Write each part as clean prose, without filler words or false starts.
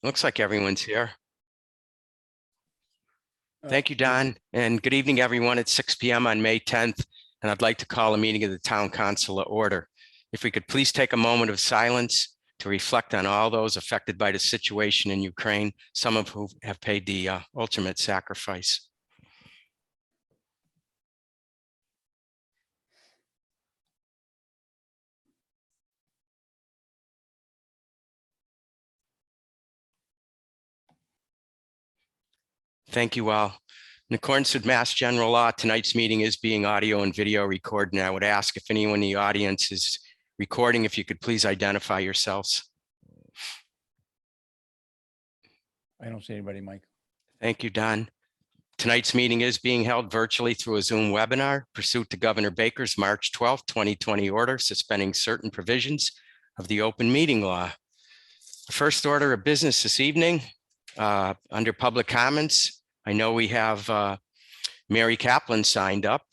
Looks like everyone's here. Thank you, Don, and good evening, everyone. It's 6 p.m. on May 10th, and I'd like to call a meeting of the Town Council to order. If we could please take a moment of silence to reflect on all those affected by the situation in Ukraine, some of whom have paid the ultimate sacrifice. Thank you all. In accordance with Mass General Law, tonight's meeting is being audio and video recorded, and I would ask if anyone in the audience is recording, if you could please identify yourselves. I don't see anybody, Mike. Thank you, Don. Tonight's meeting is being held virtually through a Zoom webinar pursuant to Governor Baker's March 12, 2020 order suspending certain provisions of the open meeting law. The first order of business this evening, under public comments, I know we have Mary Kaplan signed up.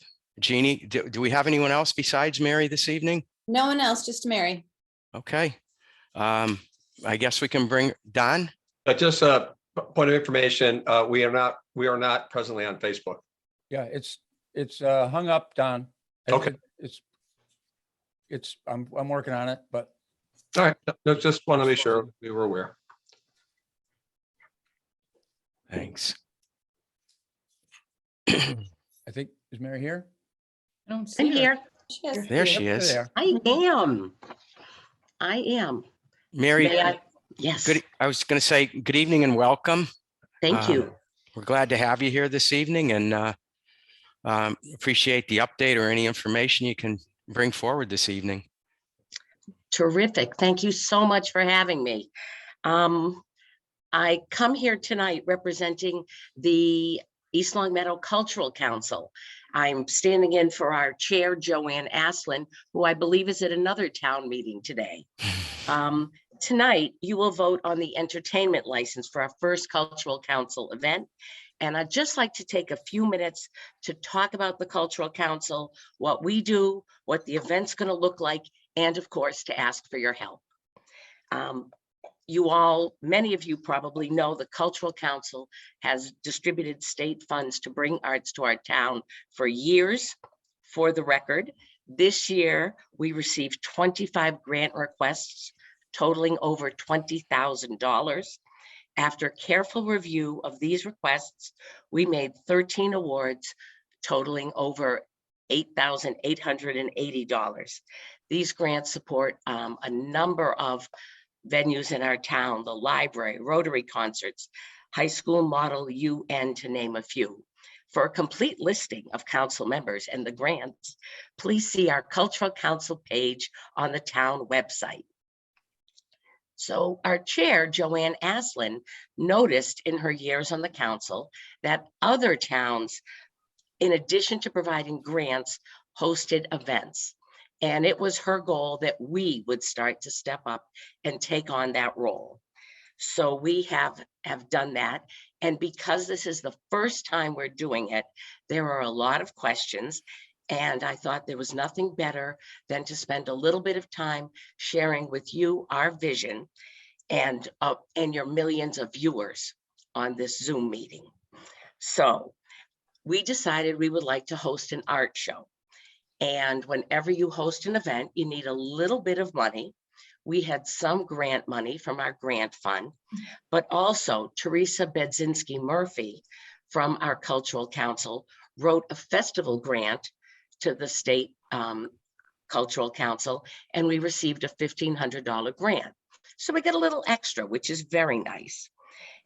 Jeannie, do we have anyone else besides Mary this evening? No one else, just Mary. Okay. I guess we can bring Don. Just a point of information, we are not presently on Facebook. Yeah, it's hung up, Don. Okay. I'm working on it, but. All right, just want to be sure we were aware. Thanks. I think, is Mary here? I don't see I'm her. here. She is. There she Yep, is. there. I am. Mary, May I? Yes. good. I was going to say good evening and welcome. Thank you. We're glad to have you here this evening and appreciate the update or any information you can bring forward this evening. Terrific. Thank you so much for having me. I come here tonight representing the East Long Meadow Cultural Council. I'm standing in for our chair, Joanne Aslin, who I believe is at another town meeting today. Tonight, you will vote on the entertainment license for our first Cultural Council event. And I'd just like to take a few minutes to talk about the Cultural Council, what we do, what the event's going to look like, and of course, to ask for your help. Many of you probably know the Cultural Council has distributed state funds to bring arts to our town for years. For the record, this year, we received 25 grant requests totaling over $20,000. After careful review of these requests, we made 13 awards totaling over $8,880. These grants support a number of venues in our town, the library, Rotary concerts, high school model UN, to name a few. For a complete listing of council members and the grants, please see our Cultural Council page on the town website. So our chair, Joanne Aslin, noticed in her years on the council that other towns, in addition to providing grants, hosted events. And it was her goal that we would start to step up and take on that role. So we have done that. And because this is the first time we're doing it, there are a lot of questions. And I thought there was nothing better than to spend a little bit of time sharing with you our vision and your millions of viewers on this Zoom meeting. So we decided we would like to host an art show. And whenever you host an event, you need a little bit of money. We had some grant money from our grant fund, but also Teresa Bedzinski Murphy from our Cultural Council wrote a festival grant to the state Cultural Council, and we received a $1,500 grant. So we get a little extra, which is very nice.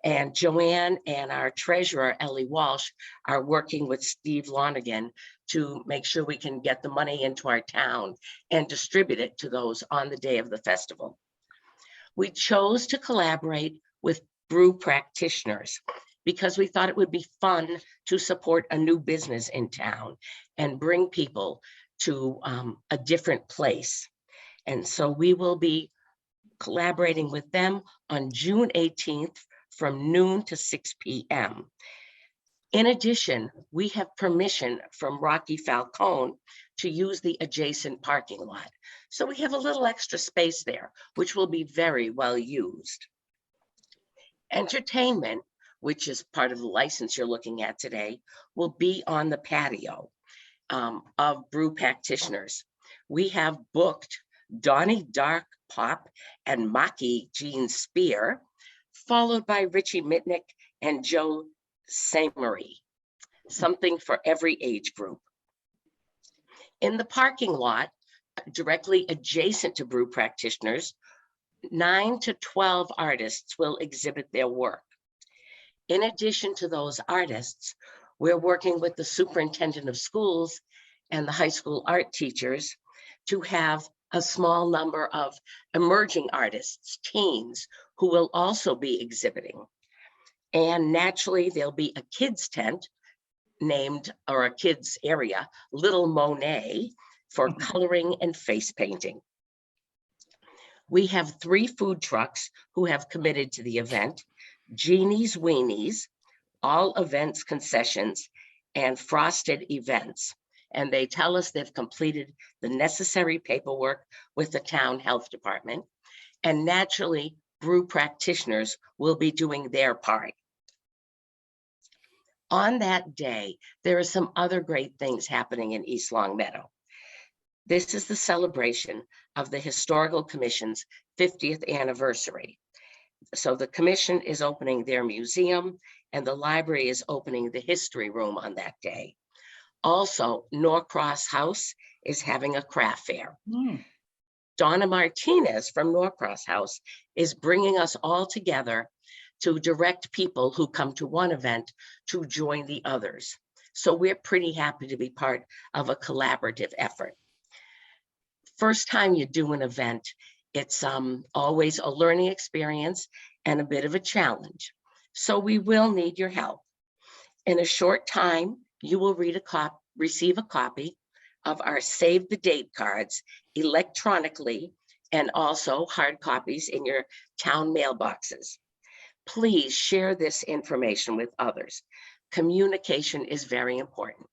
And Joanne and our treasurer, Ellie Walsh, are working with Steve Lonigan to make sure we can get the money into our town and distribute it to those on the day of the festival. We chose to collaborate with brew practitioners because we thought it would be fun to support a new business in town and bring people to a different place. And so we will be collaborating with them on June 18th from noon to 6 p.m. In addition, we have permission from Rocky Falcone to use the adjacent parking lot. So we have a little extra space there, which will be very well used. Entertainment, which is part of the license you're looking at today, will be on the patio of brew practitioners. We have booked Donnie Dark Pop and Maki Jean Spear, followed by Richie Mitnick and Joe Samery, something for every age group. In the parking lot, directly adjacent to brew practitioners, 9 to 12 artists will exhibit their work. In addition to those artists, we're working with the superintendent of schools and the high school art teachers to have a small number of emerging artists, teens, who will also be exhibiting. And naturally, there'll be a kids tent named, or a kids area, Little Monet, for coloring and face painting. We have 3 food trucks who have committed to the event: Jeannie's Weenies, All Events Concessions, and Frosted Events. And they tell us they've completed the necessary paperwork with the town health department. And naturally, brew practitioners will be doing their part. On that day, there are some other great things happening in East Long Meadow. This is the celebration of the Historical Commission's 50th anniversary. So the commission is opening their museum and the library is opening the history room on that day. Also, Norcross House is having a craft fair. Donna Martinez from Norcross House is bringing us all together to direct people who come to one event to join the others. So we're pretty happy to be part of a collaborative effort. First time you do an event, it's always a learning experience and a bit of a challenge. So we will need your help. In a short time, you will receive a copy of our Save the Date cards electronically and also hard copies in your town mailboxes. Please share this information with others. Communication is very important.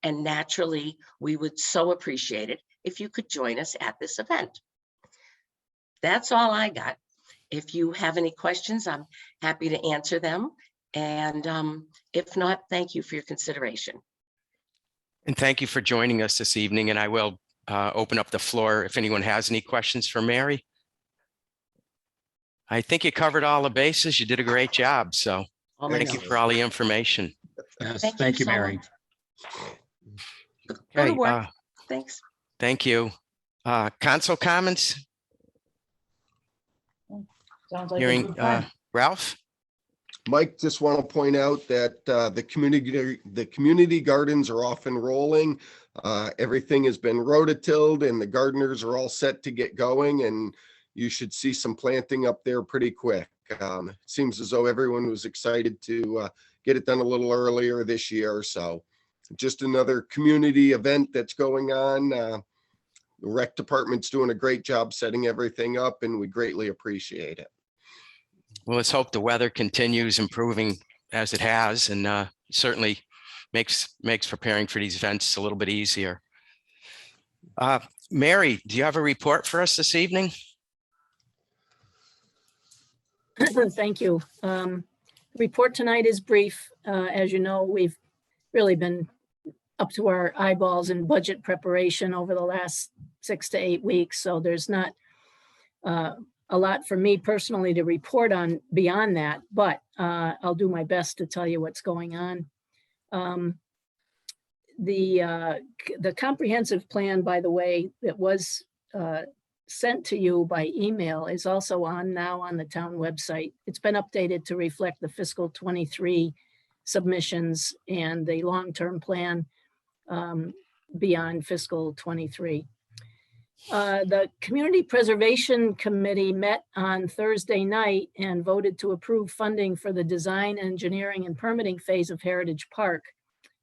And naturally, we would so appreciate it if you could join us at this event. That's all I got. If you have any questions, I'm happy to answer them. And if not, thank you for your consideration. And thank you for joining us this evening. And I will open up the floor if anyone has any questions for Mary. I think you covered all the bases. You did a great job. So Oh my thank you God. for all the information. Yes, Thank thank you, so Mary. much. Go to Okay, work. Thanks. thank you. Council comments, Sounds like a hearing good plan. Ralph? Mike, just want to point out that the community gardens are off and rolling. Everything has been rototilled and the gardeners are all set to get going, and you should see some planting up there pretty quick. It seems as though everyone was excited to get it done a little earlier this year. So just another community event that's going on. The rec department's doing a great job setting everything up, and we greatly appreciate it. Well, let's hope the weather continues improving as it has, and certainly makes preparing for these events a little bit easier. Mary, do you have a report for us this evening? Thank you. The report tonight is brief. As you know, we've really been up to our eyeballs in budget preparation over the last 6 to 8 weeks. So there's not a lot for me personally to report on beyond that, but I'll do my best to tell you what's going on. The comprehensive plan, by the way, that was sent to you by email is also now on the town website. It's been updated to reflect the fiscal 23 submissions and the long-term plan beyond fiscal 23. The Community Preservation Committee met on Thursday night and voted to approve funding for the design, engineering, and permitting phase of Heritage Park.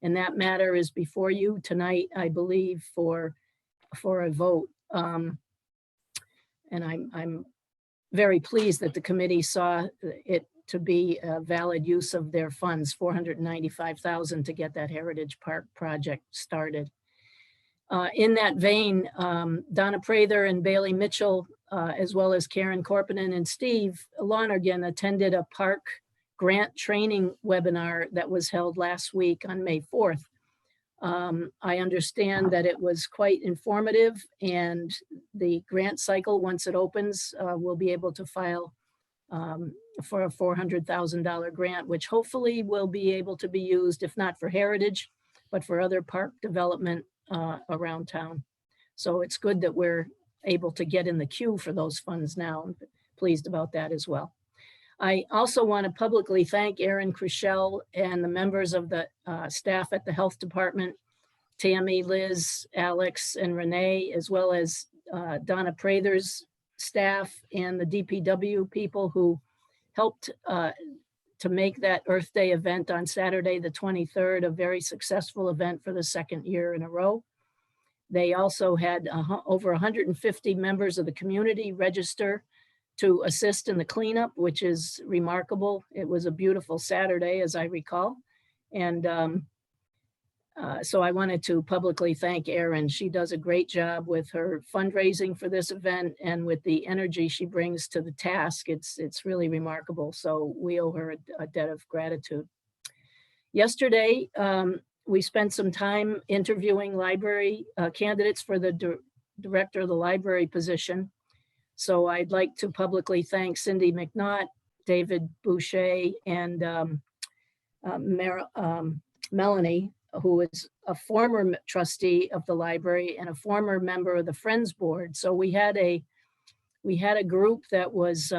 And that matter is before you tonight, I believe, for a vote. And I'm very pleased that the committee saw it to be a valid use of their funds, $495,000 to get that Heritage Park project started. In that vein, Donna Prather and Bailey Mitchell, as well as Karen Korpinen and Steve Lonergan, attended a park grant training webinar that was held last week on May 4th. I understand that it was quite informative, and the grant cycle, once it opens, we'll be able to file for a $400,000 grant, which hopefully will be able to be used, if not for heritage, but for other park development around town. So it's good that we're able to get in the queue for those funds now. I'm pleased about that as well. I also want to publicly thank Erin Crushell and the members of the staff at the Health Department, Tammy, Liz, Alex, and Renee, as well as Donna Prather's staff and the DPW people who helped to make that Earth Day event on Saturday, the 23rd, a very successful event for the second year in a row. They also had over 150 members of the community register to assist in the cleanup, which is remarkable. It was a beautiful Saturday, as I recall. And so I wanted to publicly thank Erin. She does a great job with her fundraising for this event, and with the energy she brings to the task. It's really remarkable. So we owe her a debt of gratitude. Yesterday, we spent some time interviewing library candidates for the director of the library position. So I'd like to publicly thank Cindy McNaught, David Boucher, and Melanie, who is a former trustee of the library and a former member of the Friends Board. So we had a group that was,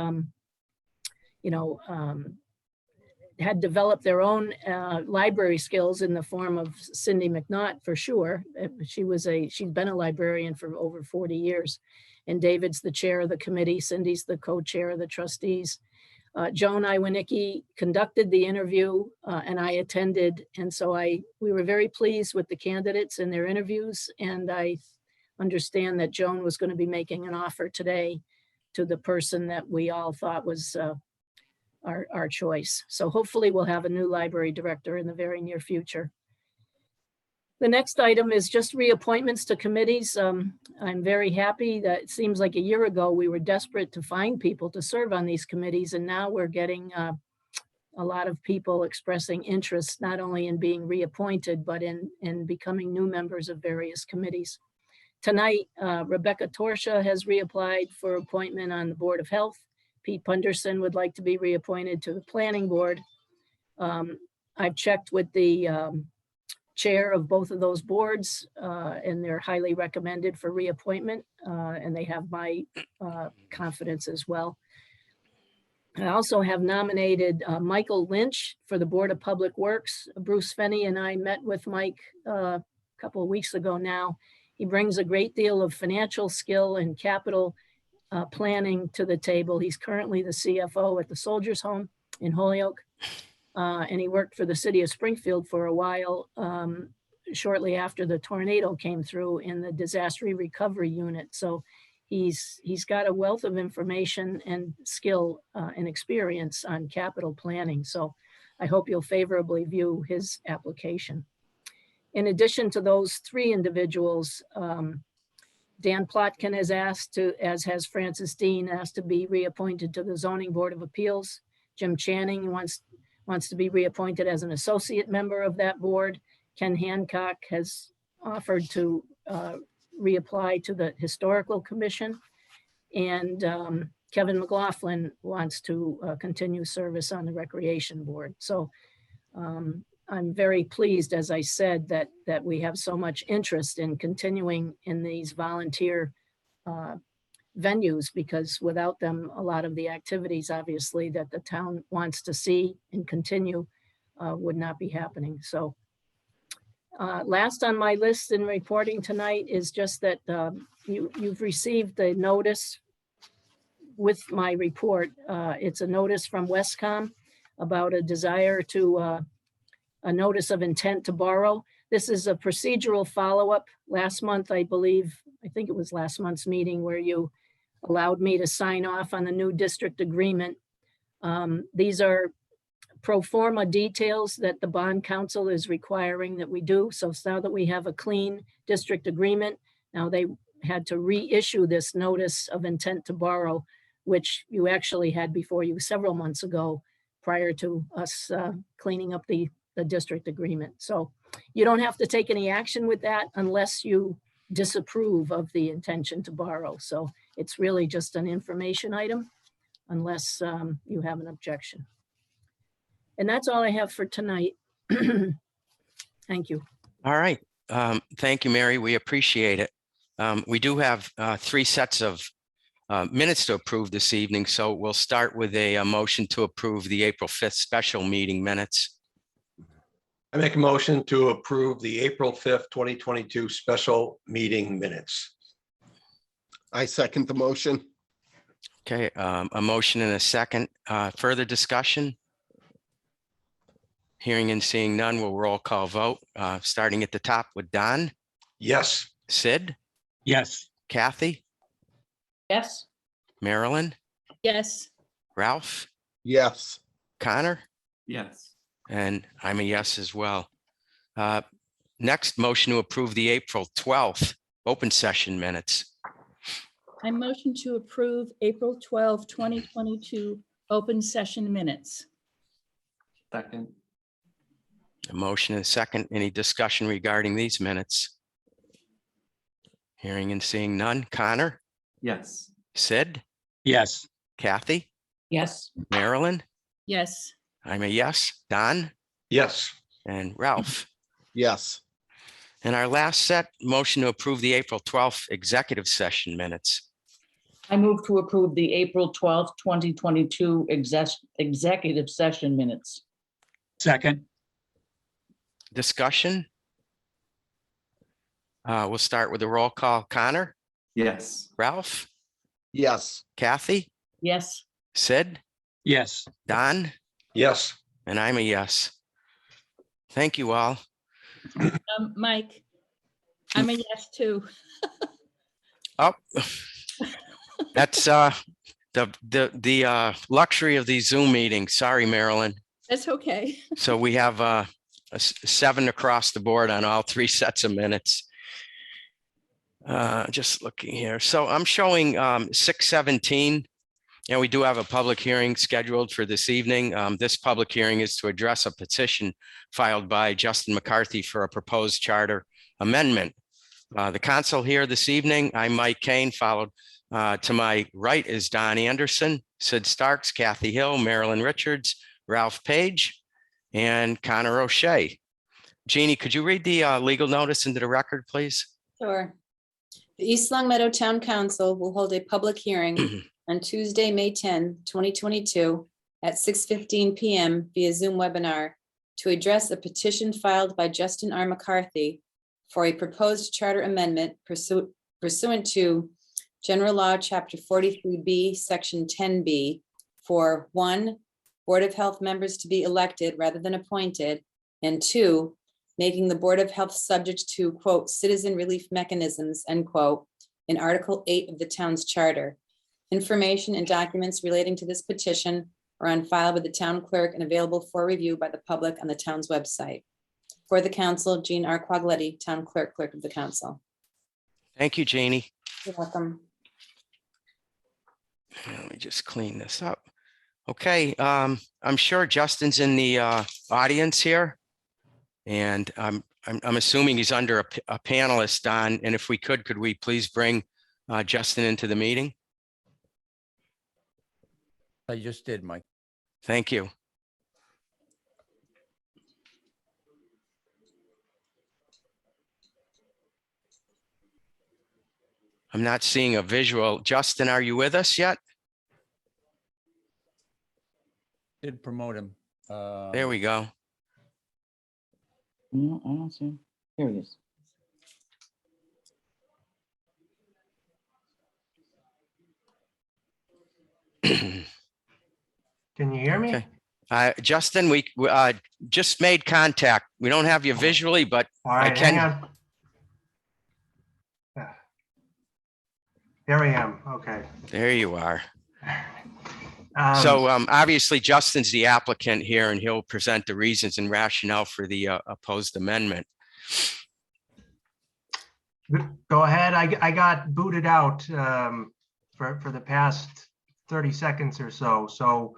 had developed their own library skills in the form of Cindy McNaught, for sure. She'd been a librarian for over 40 years. And David's the chair of the committee. Cindy's the co-chair of the trustees. Joan Iwanicki conducted the interview and I attended. And so we were very pleased with the candidates and their interviews. And I understand that Joan was going to be making an offer today to the person that we all thought was our choice. So hopefully we'll have a new library director in the very near future. The next item is just reappointments to committees. I'm very happy that it seems like a year ago we were desperate to find people to serve on these committees, and now we're getting a lot of people expressing interest not only in being reappointed, but in becoming new members of various committees. Tonight, Rebecca Torsha has reapplied for appointment on the Board of Health. Pete Punderson would like to be reappointed to the Planning Board. I've checked with the chair of both of those boards, and they're highly recommended for reappointment, and they have my confidence as well. I also have nominated Michael Lynch for the Board of Public Works. Bruce Fenney and I met with Mike a couple of weeks ago now. He brings a great deal of financial skill and capital planning to the table. He's currently the CFO at the Soldiers Home in Holyoke. And he worked for the city of Springfield for a while, shortly after the tornado came through in the disaster recovery unit. So he's got a wealth of information and skill and experience on capital planning. So I hope you'll favorably view his application. In addition to those three individuals, Dan Plotkin has asked to, as has Francis Dean, asked to be reappointed to the Zoning Board of Appeals. Jim Channing wants to be reappointed as an associate member of that board. Ken Hancock has offered to reapply to the Historical Commission. And Kevin McLaughlin wants to continue service on the Recreation Board. So I'm very pleased, as I said, that we have so much interest in continuing in these volunteer venues, because without them, a lot of the activities, obviously, that the town wants to see and continue would not be happening. So last on my list in reporting tonight is just that you've received a notice with my report. It's a notice from Westcom about a desire to a notice of intent to borrow. This is a procedural follow-up. Last month, I think it was last month's meeting where you allowed me to sign off on the new district agreement. These are pro forma details that the bond council is requiring that we do. So now that we have a clean district agreement, now they had to reissue this notice of intent to borrow, which you actually had before you several months ago prior to us cleaning up the district agreement. So you don't have to take any action with that unless you disapprove of the intention to borrow. So it's really just an information item unless you have an objection. And that's all I have for tonight. Thank you. All right. Thank you, Mary. We appreciate it. We do have 3 sets of minutes to approve this evening, so we'll start with a motion to approve the April 5th special meeting minutes. I make a motion to approve the April 5th, 2022 special meeting minutes. I second the motion. Okay, a motion and a second. Further discussion? Hearing and seeing none, we'll roll call vote, starting at the top with Don, Yes. Sid, Yes. Kathy, Yes. Marilyn, Yes. Ralph, Yes. Connor, Yes. and I'm a yes as well. Next, motion to approve the April 12th open session minutes. I motion to approve April 12, 2022 open session minutes. Second. A motion and a second. Any discussion regarding these minutes? Hearing and seeing none. Connor, Yes. Sid, Yes. Kathy, Yes. Marilyn, Yes. I'm a yes. Don, Yes. and Ralph. Yes. And our last set, motion to approve the April 12th executive session minutes. I move to approve the April 12th, 2022 executive session minutes. Second. Discussion? We'll start with a roll call. Connor, Yes. Ralph, Yes. Kathy, Yes. Sid, Yes. Don, Yes. and I'm a yes. Thank you all. Mike, I'm a yes too. Oh, that's the luxury of these Zoom meetings. Sorry, Marilyn. That's okay. So we have a 7 across the board on all 3 sets of minutes. Just looking here. So I'm showing 6:17. And we do have a public hearing scheduled for this evening. This public hearing is to address a petition filed by Justin McCarthy for a proposed charter amendment. The council here this evening, I'm Mike Kane, followed to my right is Don Anderson, Sid Starks, Kathy Hill, Marilyn Richards, Ralph Page, and Connor O'Shea. Jeannie, could you read the legal notice into the record, please? Sure. The East Long Meadow Town Council will hold a public hearing on Tuesday, May 10, 2022 at 6:15 PM via Zoom webinar to address a petition filed by Justin R. McCarthy for a proposed charter amendment pursuant to General Law, Chapter 43B, Section 10B, for 1, Board of Health members to be elected rather than appointed, and 2, making the Board of Health subject to, quote, citizen relief mechanisms, end quote, in Article 8 of the town's charter. Information and documents relating to this petition are on file with the town clerk and available for review by the public on the town's website. For the council, Jean R. Quaglitti, Town Clerk, Clerk of the Council. Thank you, Jeannie. You're welcome. Let me just clean this up. Okay, I'm sure Justin's in the audience here. And I'm assuming he's under a panelist, Don. And if we could we please bring Justin into the meeting? I just did, Mike. Thank you. I'm not seeing a visual. Justin, are you with us yet? Did promote him. There we go. No, I don't see him. Here he is. Can you hear me? Okay. Justin, we just made contact. We don't have you visually, but All right, can- hang on. Yeah. Here I am. Okay. there you are. Um, So obviously Justin's the applicant here and he'll present the reasons and rationale for the opposed amendment. Go ahead. I got booted out for the past 30 seconds or so. So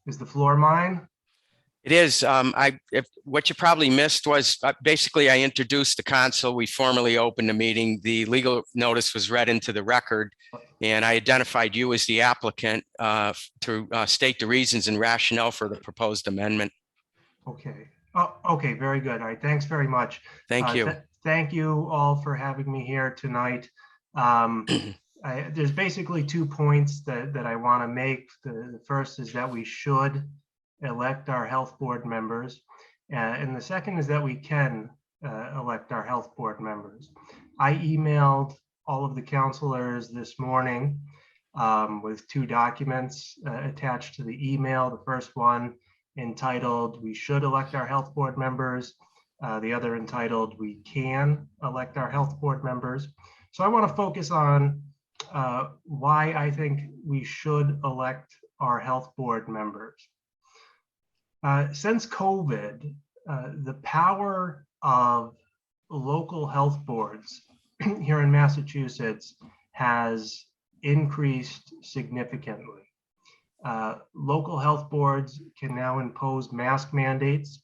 Is the floor mine? It is. What you probably missed was basically I introduced the council. We formally opened the meeting. The legal notice was read into the record, and I identified you as the applicant to state the reasons and rationale for the proposed amendment. Okay. Oh, okay, very good. All right, thanks very much. Thank you. Thank you all for having me here tonight. There's basically 2 points that I want to make. The first is that we should elect our health board members. And the second is that we can elect our health board members. I emailed all of the counselors this morning with 2 documents attached to the email. The first one entitled, "We should elect our health board members." The other entitled, "We can elect our health board members." So I want to focus on why I think we should elect our health board members. Since COVID, the power of local health boards here in Massachusetts has increased significantly. Local health boards can now impose mask mandates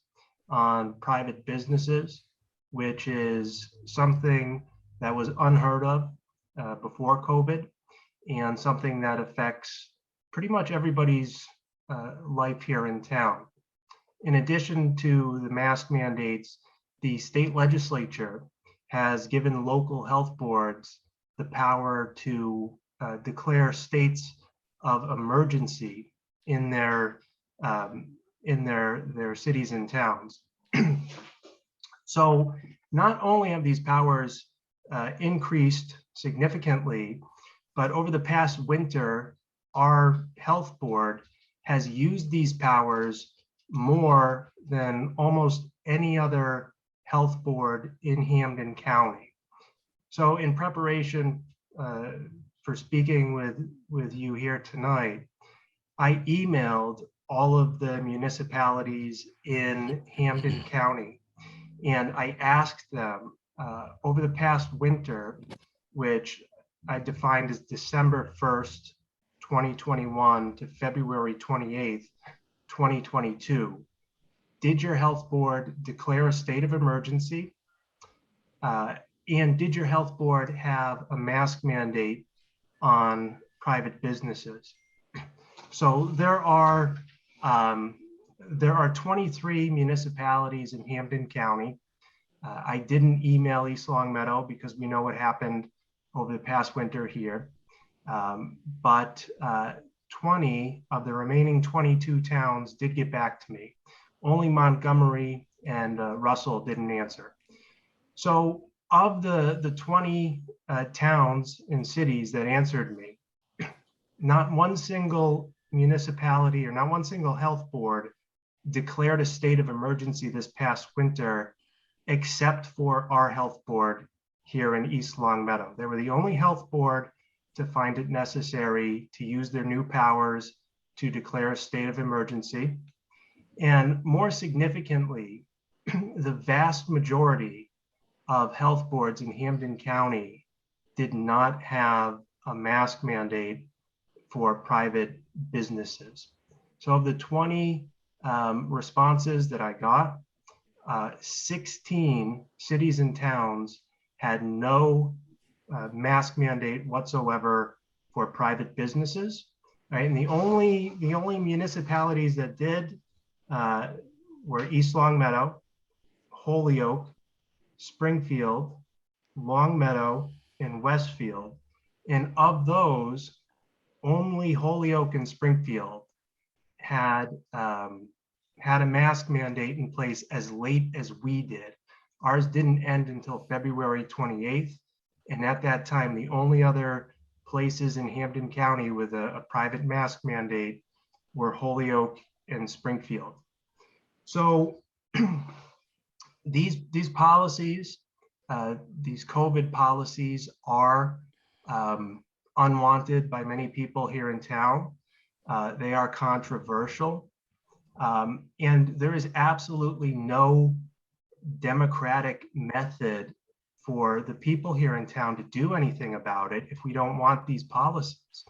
on private businesses, which is something that was unheard of before COVID, and something that affects pretty much everybody's life here in town. In addition to the mask mandates, the state legislature has given local health boards the power to declare states of emergency in their cities and towns. So not only have these powers increased significantly, but over the past winter, our health board has used these powers more than almost any other health board in Hampden County. So in preparation for speaking with you here tonight, I emailed all of the municipalities in Hampden County, and I asked them over the past winter, which I defined as December 1st, 2021 to February 28th, 2022, did your health board declare a state of emergency? And did your health board have a mask mandate on private businesses? So there are 23 municipalities in Hampden County. I didn't email East Long Meadow because we know what happened over the past winter here. But 20 of the remaining 22 towns did get back to me. Only Montgomery and Russell didn't answer. So of the 20 towns and cities that answered me, not one single municipality or not one single health board declared a state of emergency this past winter, except for our health board here in East Long Meadow. They were the only health board to find it necessary to use their new powers to declare a state of emergency. And more significantly, the vast majority of health boards in Hampden County did not have a mask mandate for private businesses. So of the 20 responses that I got, 16 cities and towns had no mask mandate whatsoever for private businesses, right? And the only municipalities that did were East Long Meadow, Holyoke, Springfield, Long Meadow, and Westfield. And of those, only Holyoke and Springfield had a mask mandate in place as late as we did. Ours didn't end until February 28th. And at that time, the only other places in Hampden County with a private mask mandate were Holyoke and Springfield. So these policies, these COVID policies are unwanted by many people here in town. They are controversial. And there is absolutely no democratic method for the people here in town to do anything about it if we don't want these policies.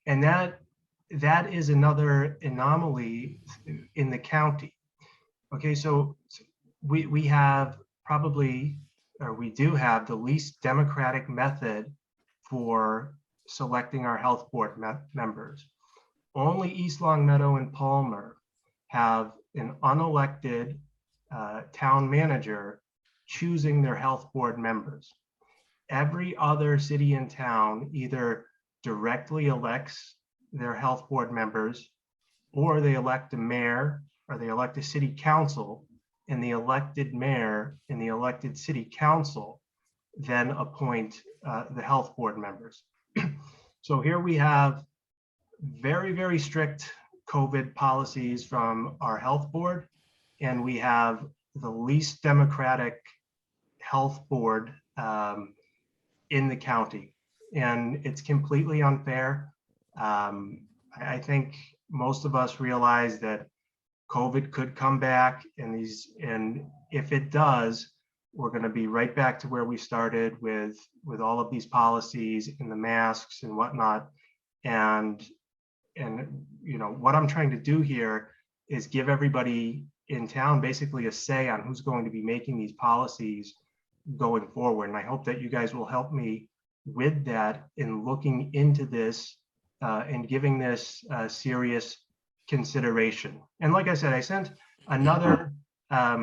And that that is another anomaly in the county. Okay, so we have probably, or we do have the least democratic method for selecting our health board members. Only East Long Meadow and Palmer have an unelected town manager choosing their health board members. Every other city and town either directly elects their health board members, or they elect a mayor, or they elect a city council, and the elected mayor and the elected city council then appoint the health board members. So here we have very, very strict COVID policies from our health board, and we have the least democratic health board in the county, and it's completely unfair. I think most of us realize that COVID could come back, and if it does, we're going to be right back to where we started with all of these policies and the masks and whatnot. And you know, what I'm trying to do here is give everybody in town basically a say on who's going to be making these policies going forward. And I hope that you guys will help me with that in looking into this and giving this serious consideration. And like I said, I sent another, I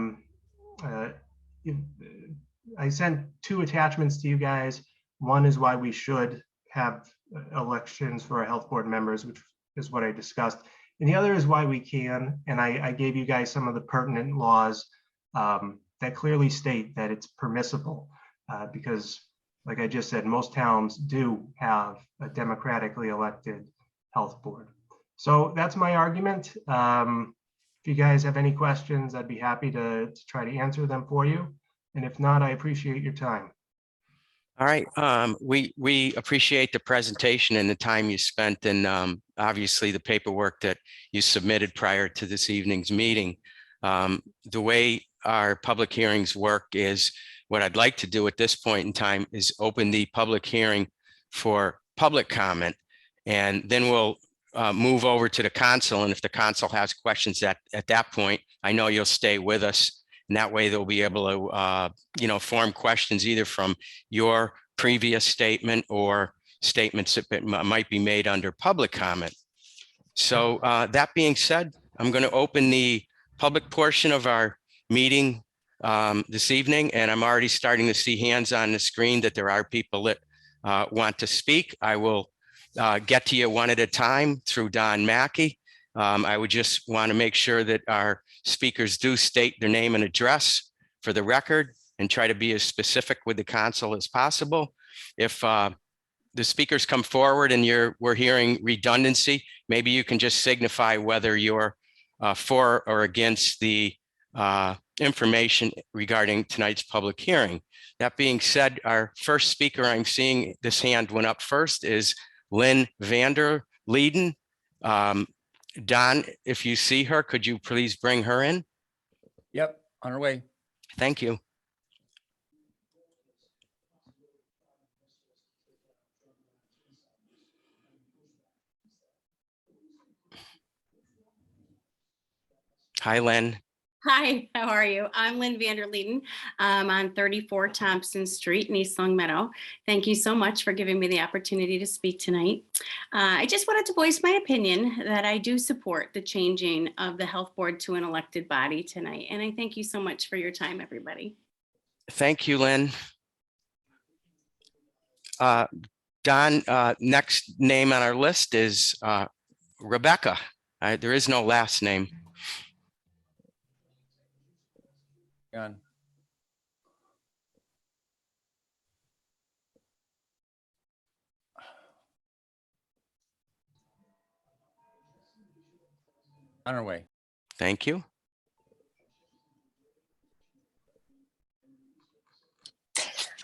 sent 2 attachments to you guys. One is why we should have elections for our health board members, which is what I discussed. And the other is why we can. And I gave you guys some of the pertinent laws that clearly state that it's permissible because, like I just said, most towns do have a democratically elected health board. So that's my argument. If you guys have any questions, I'd be happy to try to answer them for you. And if not, I appreciate your time. All right, we appreciate the presentation and the time you spent, and obviously the paperwork that you submitted prior to this evening's meeting. The way our public hearings work is, what I'd like to do at this point in time is open the public hearing for public comment, and then we'll move over to the council. And if the council has questions at that point, I know you'll stay with us. And that way they'll be able to, form questions either from your previous statement or statements that might be made under public comment. So that being said, I'm going to open the public portion of our meeting this evening, and I'm already starting to see hands on the screen that there are people that want to speak. I will get to you one at a time through Don Mackey. I would just want to make sure that our speakers do state their name and address for the record and try to be as specific with the council as possible. If the speakers come forward and we're hearing redundancy, maybe you can just signify whether you're for or against the information regarding tonight's public hearing. That being said, our first speaker, I'm seeing this hand went up first, is Lynn Vander Leeden. Don, if you see her, could you please bring her in? Yep, on her way. Thank you. Hi, Lynn. Hi, how are you? I'm Lynn Vander Leeden. I'm on 34 Thompson Street in East Long Meadow. Thank you so much for giving me the opportunity to speak tonight. I just wanted to voice my opinion that I do support the changing of the health board to an elected body tonight. And I thank you so much for your time, everybody. Thank you, Lynn. Don, next name on our list is Rebecca. There is no last name. On. On her way. Thank you.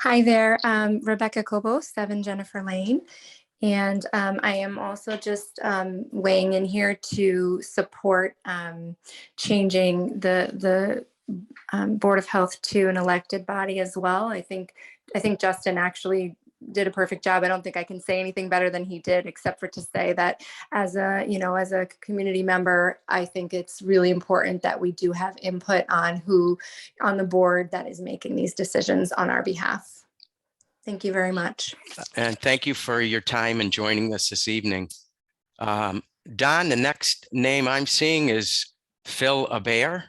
Hi there, Rebecca Cobo, 7 Jennifer Lane. And I am also just weighing in here to support changing the Board of Health to an elected body as well. I think Justin actually did a perfect job. I don't think I can say anything better than he did, except for to say that as a, as a community member, I think it's really important that we do have input on who on the board that is making these decisions on our behalf. Thank you very much. And thank you for your time and joining us this evening. Don, the next name I'm seeing is Phil Abair.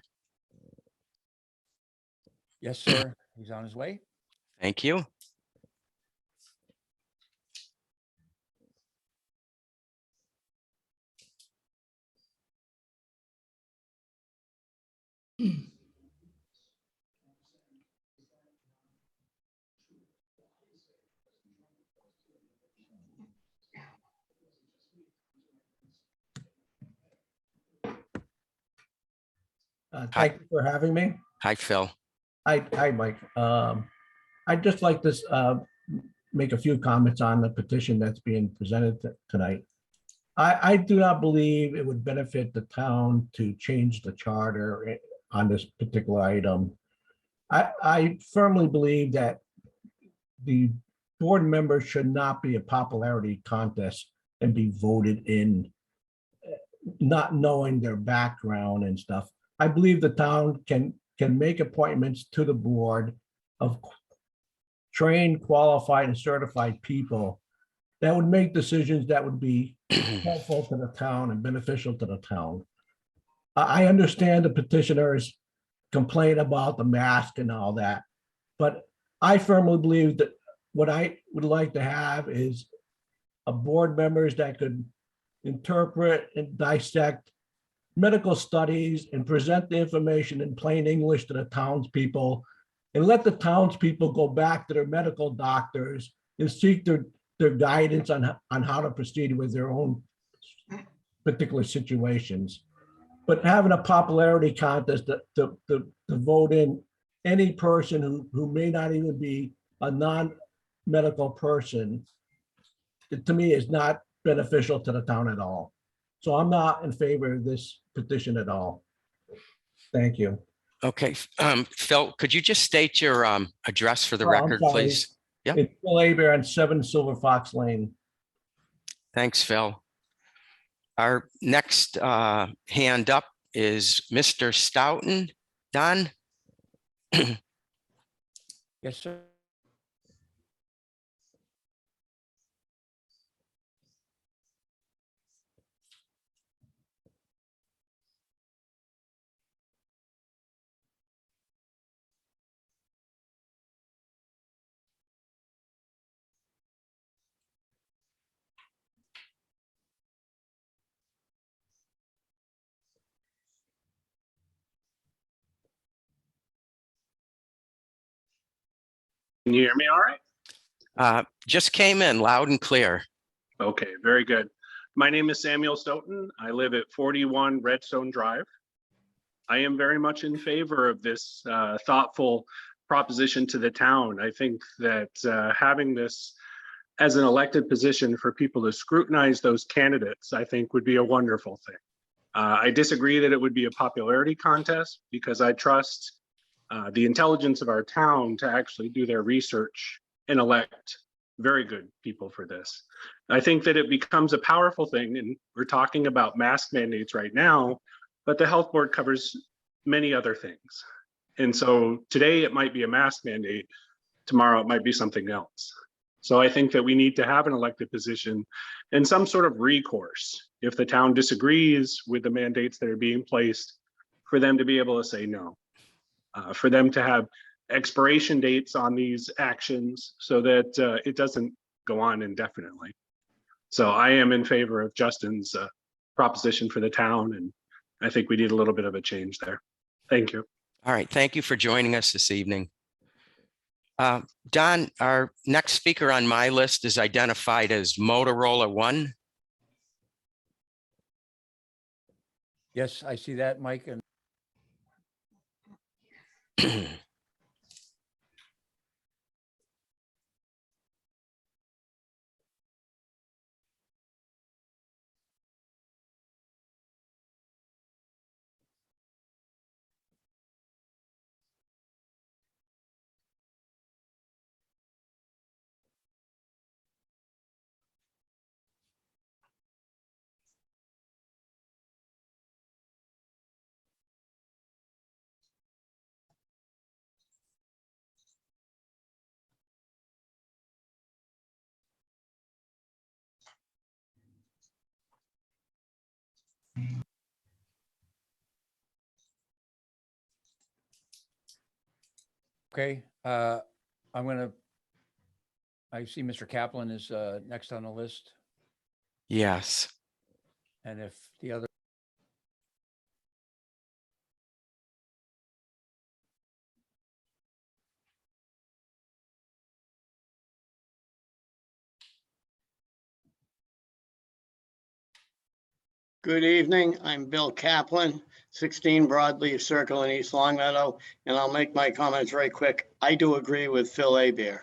Yes, sir. He's on his way. Thank you. Thank you for having me. Hi, Phil. Hi, Mike. I'd just like to make a few comments on the petition that's being presented tonight. I do not believe it would benefit the town to change the charter on this particular item. I firmly believe that the board members should not be a popularity contest and be voted in, not knowing their background and stuff. I believe the town can make appointments to the board of trained, qualified, and certified people that would make decisions that would be helpful to the town and beneficial to the town. I understand the petitioners complain about the mask and all that, but I firmly believe that what I would like to have is a board members that could interpret and dissect medical studies and present the information in plain English to the townspeople, and let the townspeople go back to their medical doctors and seek their guidance on how to proceed with their own particular situations. But having a popularity contest to vote in any person who may not even be a non-medical person, to me, is not beneficial to the town at all. So I'm not in favor of this petition at all. Thank you. Okay, Phil, could you just state your address for the Oh, I'm record, sorry. please? Yep. It's Phil Aber on 7 Silver Fox Lane. Thanks, Phil. Our next hand up is Mr. Stoughton. Don? Yes, sir. Can you hear me all right? Just came in loud and clear. Okay, very good. My name is Samuel Stoughton. I live at 41 Redstone Drive. I am very much in favor of this thoughtful proposition to the town. I think that having this as an elected position for people to scrutinize those candidates, I think would be a wonderful thing. I disagree that it would be a popularity contest because I trust the intelligence of our town to actually do their research and elect very good people for this. I think that it becomes a powerful thing, and we're talking about mask mandates right now, but the health board covers many other things. And so today it might be a mask mandate, tomorrow it might be something else. So I think that we need to have an elected position and some sort of recourse if the town disagrees with the mandates that are being placed, for them to be able to say no, for them to have expiration dates on these actions so that it doesn't go on indefinitely. So I am in favor of Justin's proposition for the town, and I think we need a little bit of a change there. Thank you. All right, thank you for joining us this evening. Don, our next speaker on my list is identified as Motorola One. Yes, I see that, Mike. And Okay, I see Mr. Kaplan is next on the list, Yes. and if the other. Good evening. I'm Bill Kaplan, 16 Broadleaf Circle in East Longmeadow, and I'll make my comments very quick. I do agree with Phil Abear.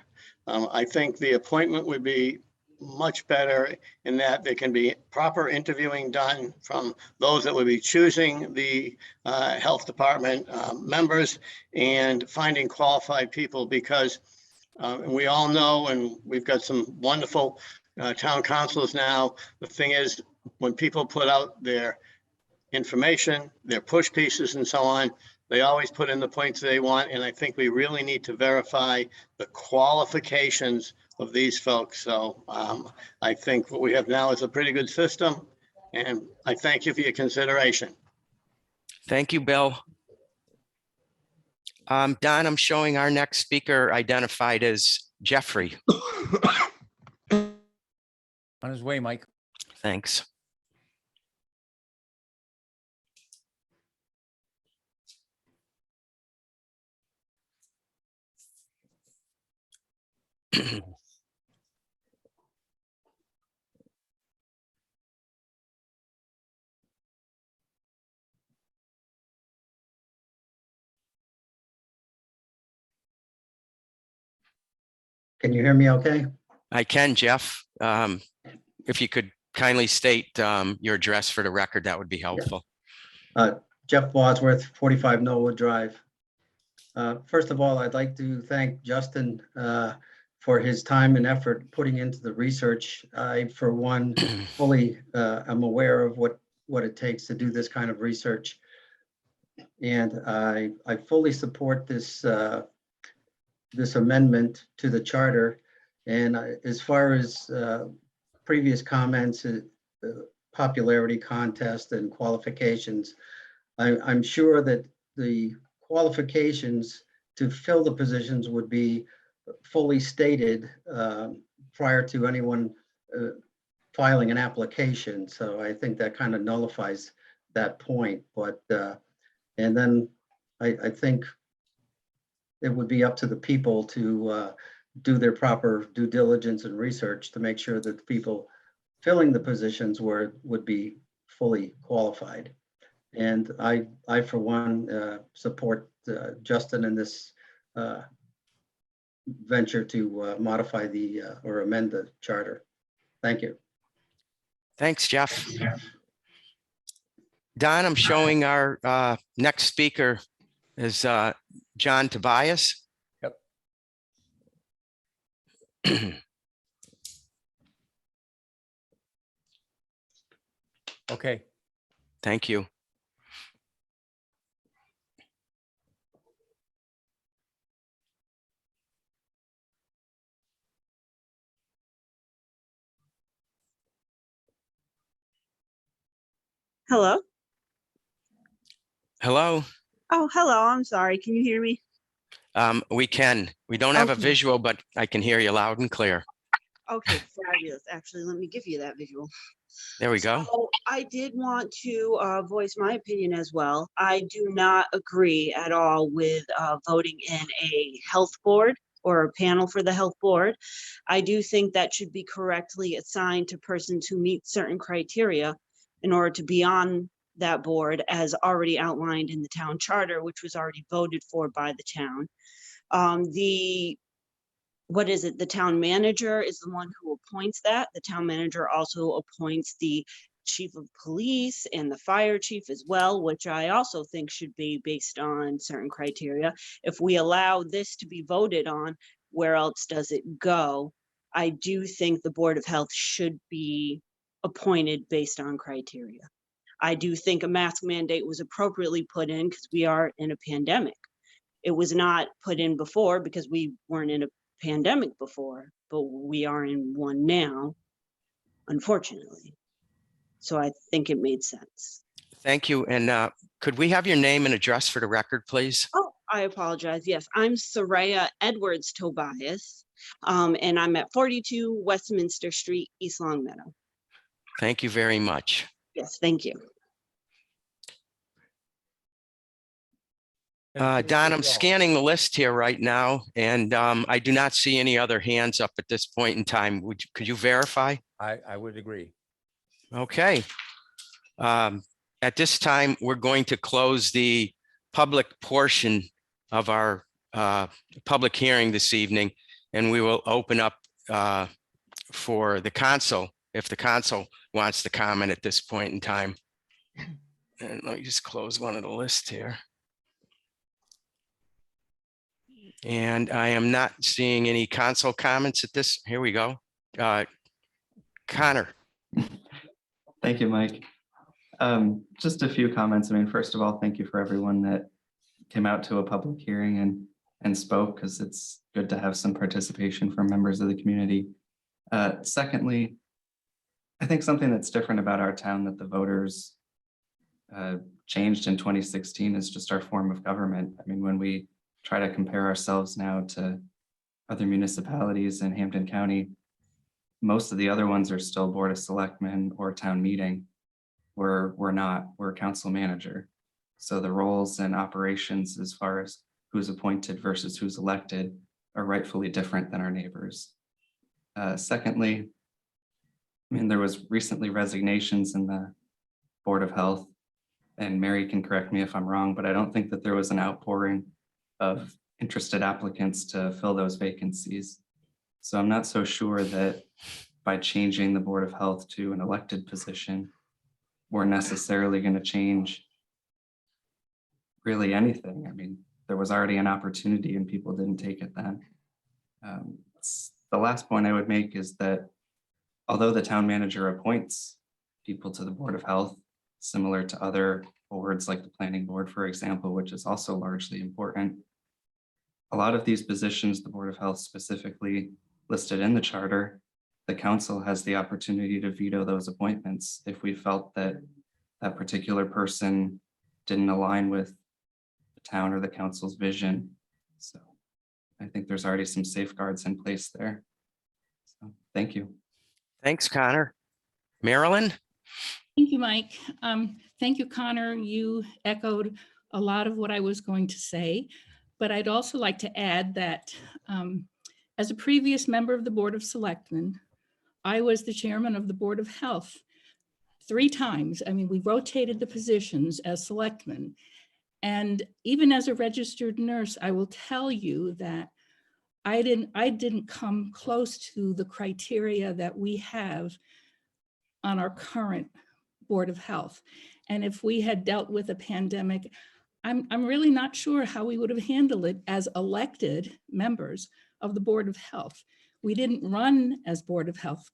I think the appointment would be much better in that there can be proper interviewing done from those that would be choosing the health department members and finding qualified people, because we all know, and we've got some wonderful town councils now. The thing is, when people put out their information, their push pieces and so on, they always put in the points they want. And I think we really need to verify the qualifications of these folks. So I think what we have now is a pretty good system. And I thank you for your consideration. Thank you, Bill. Don, I'm showing our next speaker identified as Jeffrey. On his way, Mike. Thanks. Can you hear me okay? I can, Jeff. If you could kindly state your address for the record, that would be helpful. Jeff Wadsworth, 45 Knollwood Drive. First of all, I'd like to thank Justin for his time and effort putting into the research. I, for one, fully am aware of what it takes to do this kind of research. And I fully support this this amendment to the charter. And as far as previous comments, popularity contest and qualifications, I'm sure that the qualifications to fill the positions would be fully stated prior to anyone filing an application. So I think that kind of nullifies that point. But and then I think it would be up to the people to do their proper due diligence and research to make sure that the people filling the positions would be fully qualified. And I for one, support Justin in this venture to modify the or amend the charter. Thank you. Thanks, Jeff. Don, I'm showing our next speaker is John Tobias. Yep. Okay. Thank you. Hello. Hello. Oh, hello. I'm sorry. Can you hear me? We can. We don't have a Okay. visual, but I can hear you loud and clear. Okay, fabulous. Actually, let me give you that visual. There we go. So I did want to voice my opinion as well. I do not agree at all with voting in a health board or a panel for the health board. I do think that should be correctly assigned to persons who meet certain criteria in order to be on that board, as already outlined in the town charter, which was already voted for by the town. The town manager is the one who appoints that. The town manager also appoints the chief of police and the fire chief as well, which I also think should be based on certain criteria. If we allow this to be voted on, where else does it go? I do think the Board of Health should be appointed based on criteria. I do think a mask mandate was appropriately put in because we are in a pandemic. It was not put in before because we weren't in a pandemic before, but we are in one now, unfortunately. So I think it made sense. Thank you. And could we have your name and address for the record, please? Oh, I apologize. Yes, I'm Soraya Edwards Tobias, and I'm at 42 Westminster Street, East Longmeadow. Thank you very much. Yes, thank you. Don, I'm scanning the list here right now, and I do not see any other hands up at this point in time. Could you verify? I would agree. Okay. At this time, we're going to close the public portion of our public hearing this evening, and we will open up for the council, if the council wants to comment at this point in time. And let me just close one of the lists here. And I am not seeing any council comments at this. Here we go. Connor. Thank you, Mike. Just a few comments. I mean, first of all, thank you for everyone that came out to a public hearing and spoke, because it's good to have some participation from members of the community. Secondly, I think something that's different about our town that the voters changed in 2016 is just our form of government. I mean, when we try to compare ourselves now to other municipalities in Hampden County, most of the other ones are still Board of Selectmen or town meeting. We're not, we're council manager. So the roles and operations as far as who's appointed versus who's elected are rightfully different than our neighbors. Secondly, I mean, there was recently resignations in the Board of Health, and Mary can correct me if I'm wrong, but I don't think that there was an outpouring of interested applicants to fill those vacancies. So I'm not so sure that by changing the Board of Health to an elected position, we're necessarily going to change really anything. I mean, there was already an opportunity and people didn't take it then. The last point I would make is that although the town manager appoints people to the Board of Health, similar to other boards like the Planning Board, for example, which is also largely important, a lot of these positions, the Board of Health specifically listed in the charter, the council has the opportunity to veto those appointments if we felt that that particular person didn't align with the town or the council's vision. So I think there's already some safeguards in place there. So thank you. Thanks, Connor. Marilyn? Thank you, Mike. Thank you, Connor. You echoed a lot of what I was going to say, but I'd also like to add that as a previous member of the Board of Selectmen, I was the chairman of the Board of Health 3 times. I mean, we rotated the positions as selectmen. And even as a registered nurse, I will tell you that I didn't come close to the criteria that we have on our current Board of Health. And if we had dealt with a pandemic, I'm really not sure how we would have handled it as elected members of the Board of Health. We didn't run as Board of Health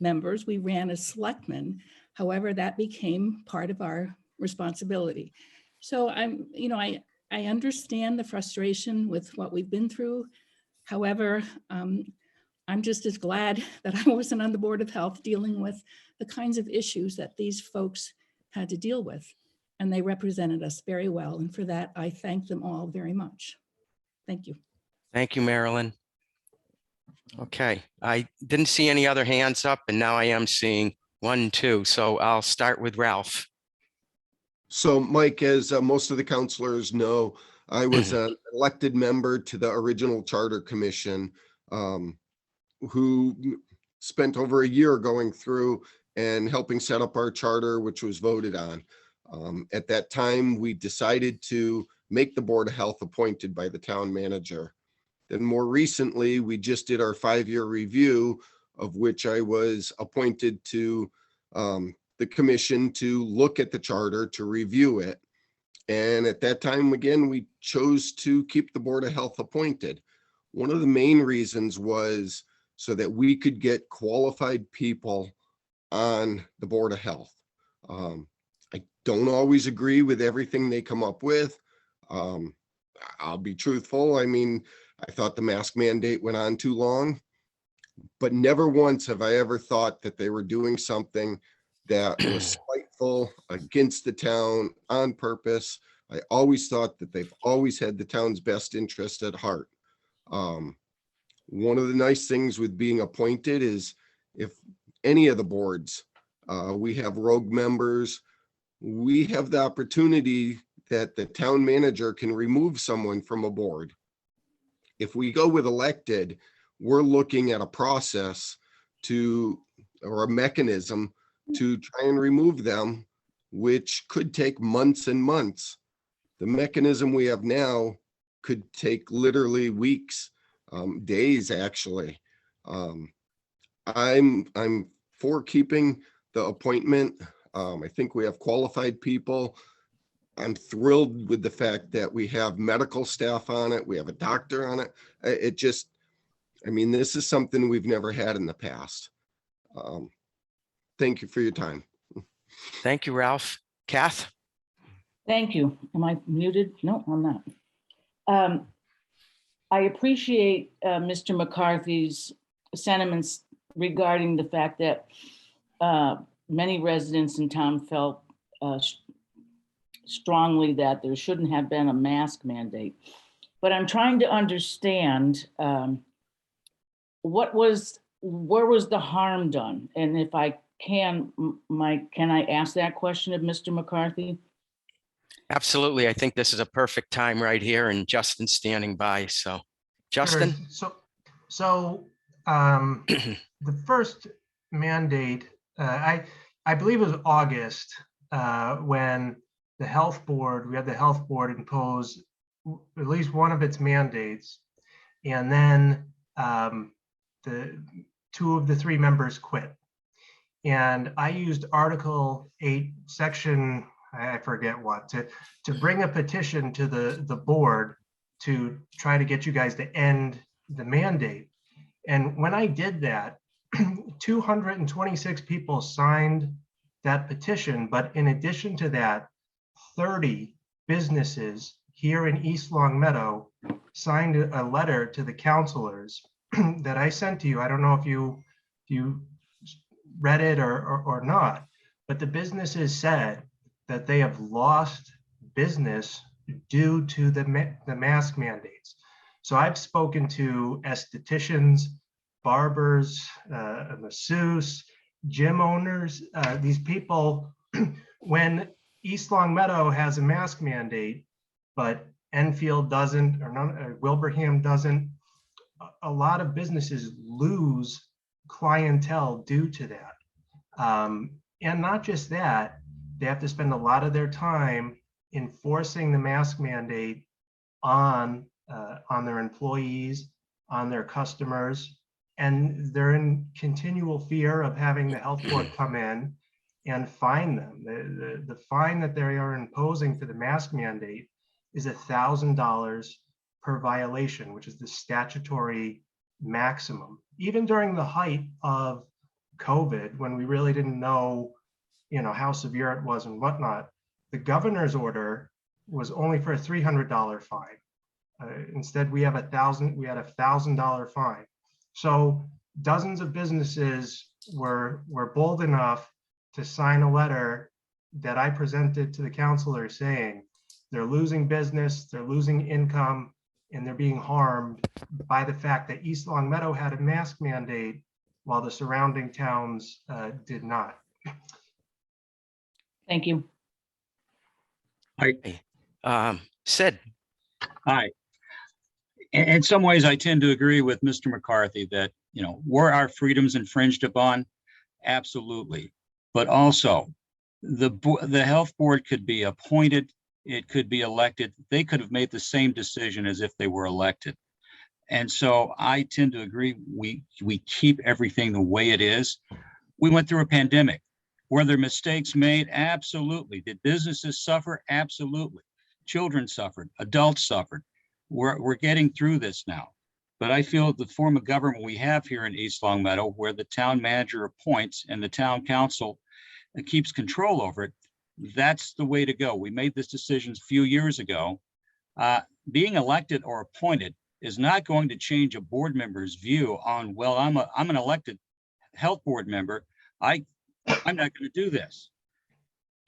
members, we ran as selectmen. However, that became part of our responsibility. So I understand the frustration with what we've been through. However, I'm just as glad that I wasn't on the Board of Health dealing with the kinds of issues that these folks had to deal with. And they represented us very well. And for that, I thank them all very much. Thank you. Thank you, Marilyn. Okay, I didn't see any other hands up, and now I am seeing 1, 2. So I'll start with Ralph. So Mike, as most of the counselors know, I was an elected member to the original Charter Commission, who spent over a year going through and helping set up our charter, which was voted on. At that time, we decided to make the Board of Health appointed by the town manager. Then more recently, we just did our 5-year review, of which I was appointed to the commission to look at the charter, to review it. And at that time, again, we chose to keep the Board of Health appointed. One of the main reasons was so that we could get qualified people on the Board of Health. I don't always agree with everything they come up with. I'll be truthful. I mean, I thought the mask mandate went on too long, but never once have I ever thought that they were doing something that was spiteful against the town on purpose. I always thought that they've always had the town's best interest at heart. One of the nice things with being appointed is if any of the boards, we have rogue members, we have the opportunity that the town manager can remove someone from a board. If we go with elected, we're looking at a process or a mechanism to try and remove them, which could take months and months. The mechanism we have now could take literally weeks, days, actually. I'm for keeping the appointment. I think we have qualified people. I'm thrilled with the fact that we have medical staff on it. We have a doctor on it. This is something we've never had in the past. Thank you for your time. Thank you, Ralph. Kath? Thank you. Am I muted? No, I'm not. I appreciate Mr. McCarthy's sentiments regarding the fact that many residents in town felt strongly that there shouldn't have been a mask mandate. But I'm trying to understand where was the harm done? And if I can, Mike, can I ask that question of Mr. McCarthy? Absolutely. I think this is a perfect time right here, and Justin's standing by. So, Justin? Sure. So the first mandate, I believe it was August, when we had the health board impose at least one of its mandates, and then the 2 of the 3 members quit. And I used Article 8, Section, I forget what, to bring a petition to the board to try to get you guys to end the mandate. And when I did that, 226 people signed that petition. But in addition to that, 30 businesses here in East Long Meadow signed a letter to the councilors that I sent to you. I don't know if you read it or not, but the businesses said that they have lost business due to the mask mandates. So I've spoken to estheticians, barbers, a masseuse, gym owners, these people. When East Long Meadow has a mask mandate, but Enfield doesn't, or Wilbraham doesn't, a lot of businesses lose clientele due to that. And not just that, they have to spend a lot of their time enforcing the mask mandate on their employees, on their customers, and they're in continual fear of having the health board come in and fine them. The fine that they are imposing for the mask mandate is $1,000 per violation, which is the statutory maximum. Even during the height of COVID, when we really didn't know, how severe it was and whatnot, the governor's order was only for a $300 fine. Instead, we had a $1,000 fine. So dozens of businesses were bold enough to sign a letter that I presented to the councilor saying they're losing business, they're losing income, and they're being harmed by the fact that East Long Meadow had a mask mandate while the surrounding towns did not. Thank you. Sid. Hi. In some ways, I tend to agree with Mr. McCarthy that, were our freedoms infringed upon? Absolutely. But also, the health board could be appointed, it could be elected. They could have made the same decision as if they were elected. And so I tend to agree, we keep everything the way it is. We went through a pandemic. Were there mistakes made? Absolutely. Did businesses suffer? Absolutely. Children suffered, adults suffered. We're getting through this now. But I feel the form of government we have here in East Long Meadow, where the town manager appoints and the town council keeps control over it, that's the way to go. We made this decision a few years ago. Being elected or appointed is not going to change a board member's view on, well, I'm an elected health board member. I'm not going to do this.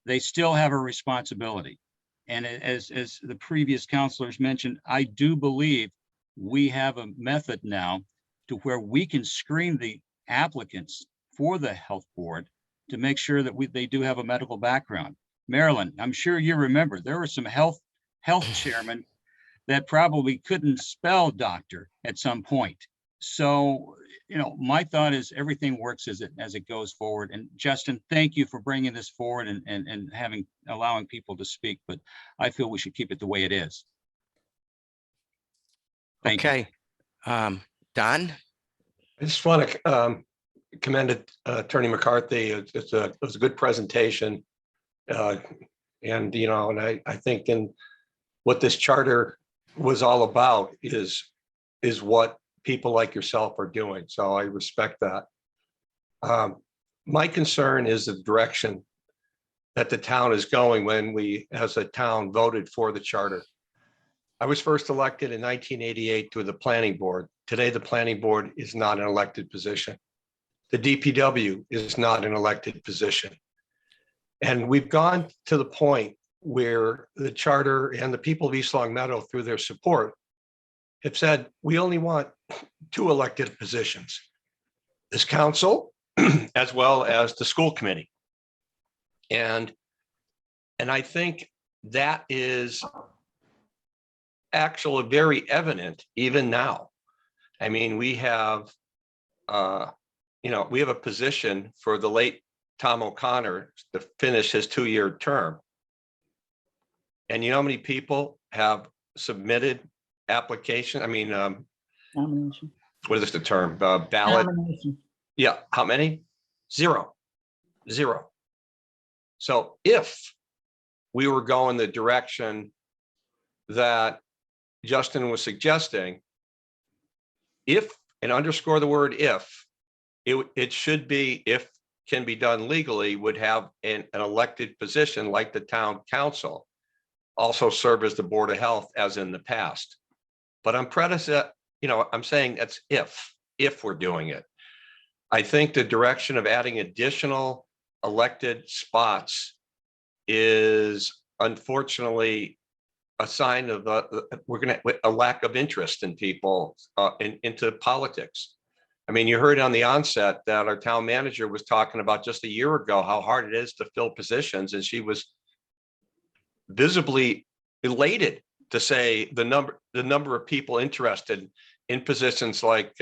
They still have a responsibility. And as the previous counselors mentioned, I do believe we have a method now to where we can screen the applicants for the health board to make sure that they do have a medical background. Marilyn, I'm sure you remember, there were some health chairmen that probably couldn't spell doctor at some point. So, you know, my thought is everything works as it goes forward. And Justin, thank you for bringing this forward and allowing people to speak, but I feel we should keep it the way it is. Thank you. Okay. Don? I just want to commend Attorney McCarthy. It was a good presentation. And, you know, and I think in what this charter was all about is what people like yourself are doing. So I respect that. My concern is the direction that the town is going when we, as a town, voted for the charter. I was first elected in 1988 to the planning board. Today, the planning board is not an elected position. The DPW is not an elected position. And we've gone to the point where the charter and the people of East Long Meadow, through their support, have said, we only want 2 elected positions, this council, as well as the school committee. And I think that is actually very evident even now. I mean, we have, we have a position for the late Tom O'Connor to finish his 2-year term. And you know how many people have submitted application? I mean, Nomination. what is the term? Ballot? Nomination. Yeah, how many? 0. So if we were going the direction that Justin was suggesting, if, and underscore the word if, it should be, if can be done legally, would have an elected position like the town council, also serve as the Board of Health as in the past. But I'm saying that's if we're doing it. I think the direction of adding additional elected spots is unfortunately a sign of a lack of interest in people into politics. I mean, you heard on the onset that our town manager was talking about just a year ago how hard it is to fill positions, and she was visibly elated to say the number of people interested in positions like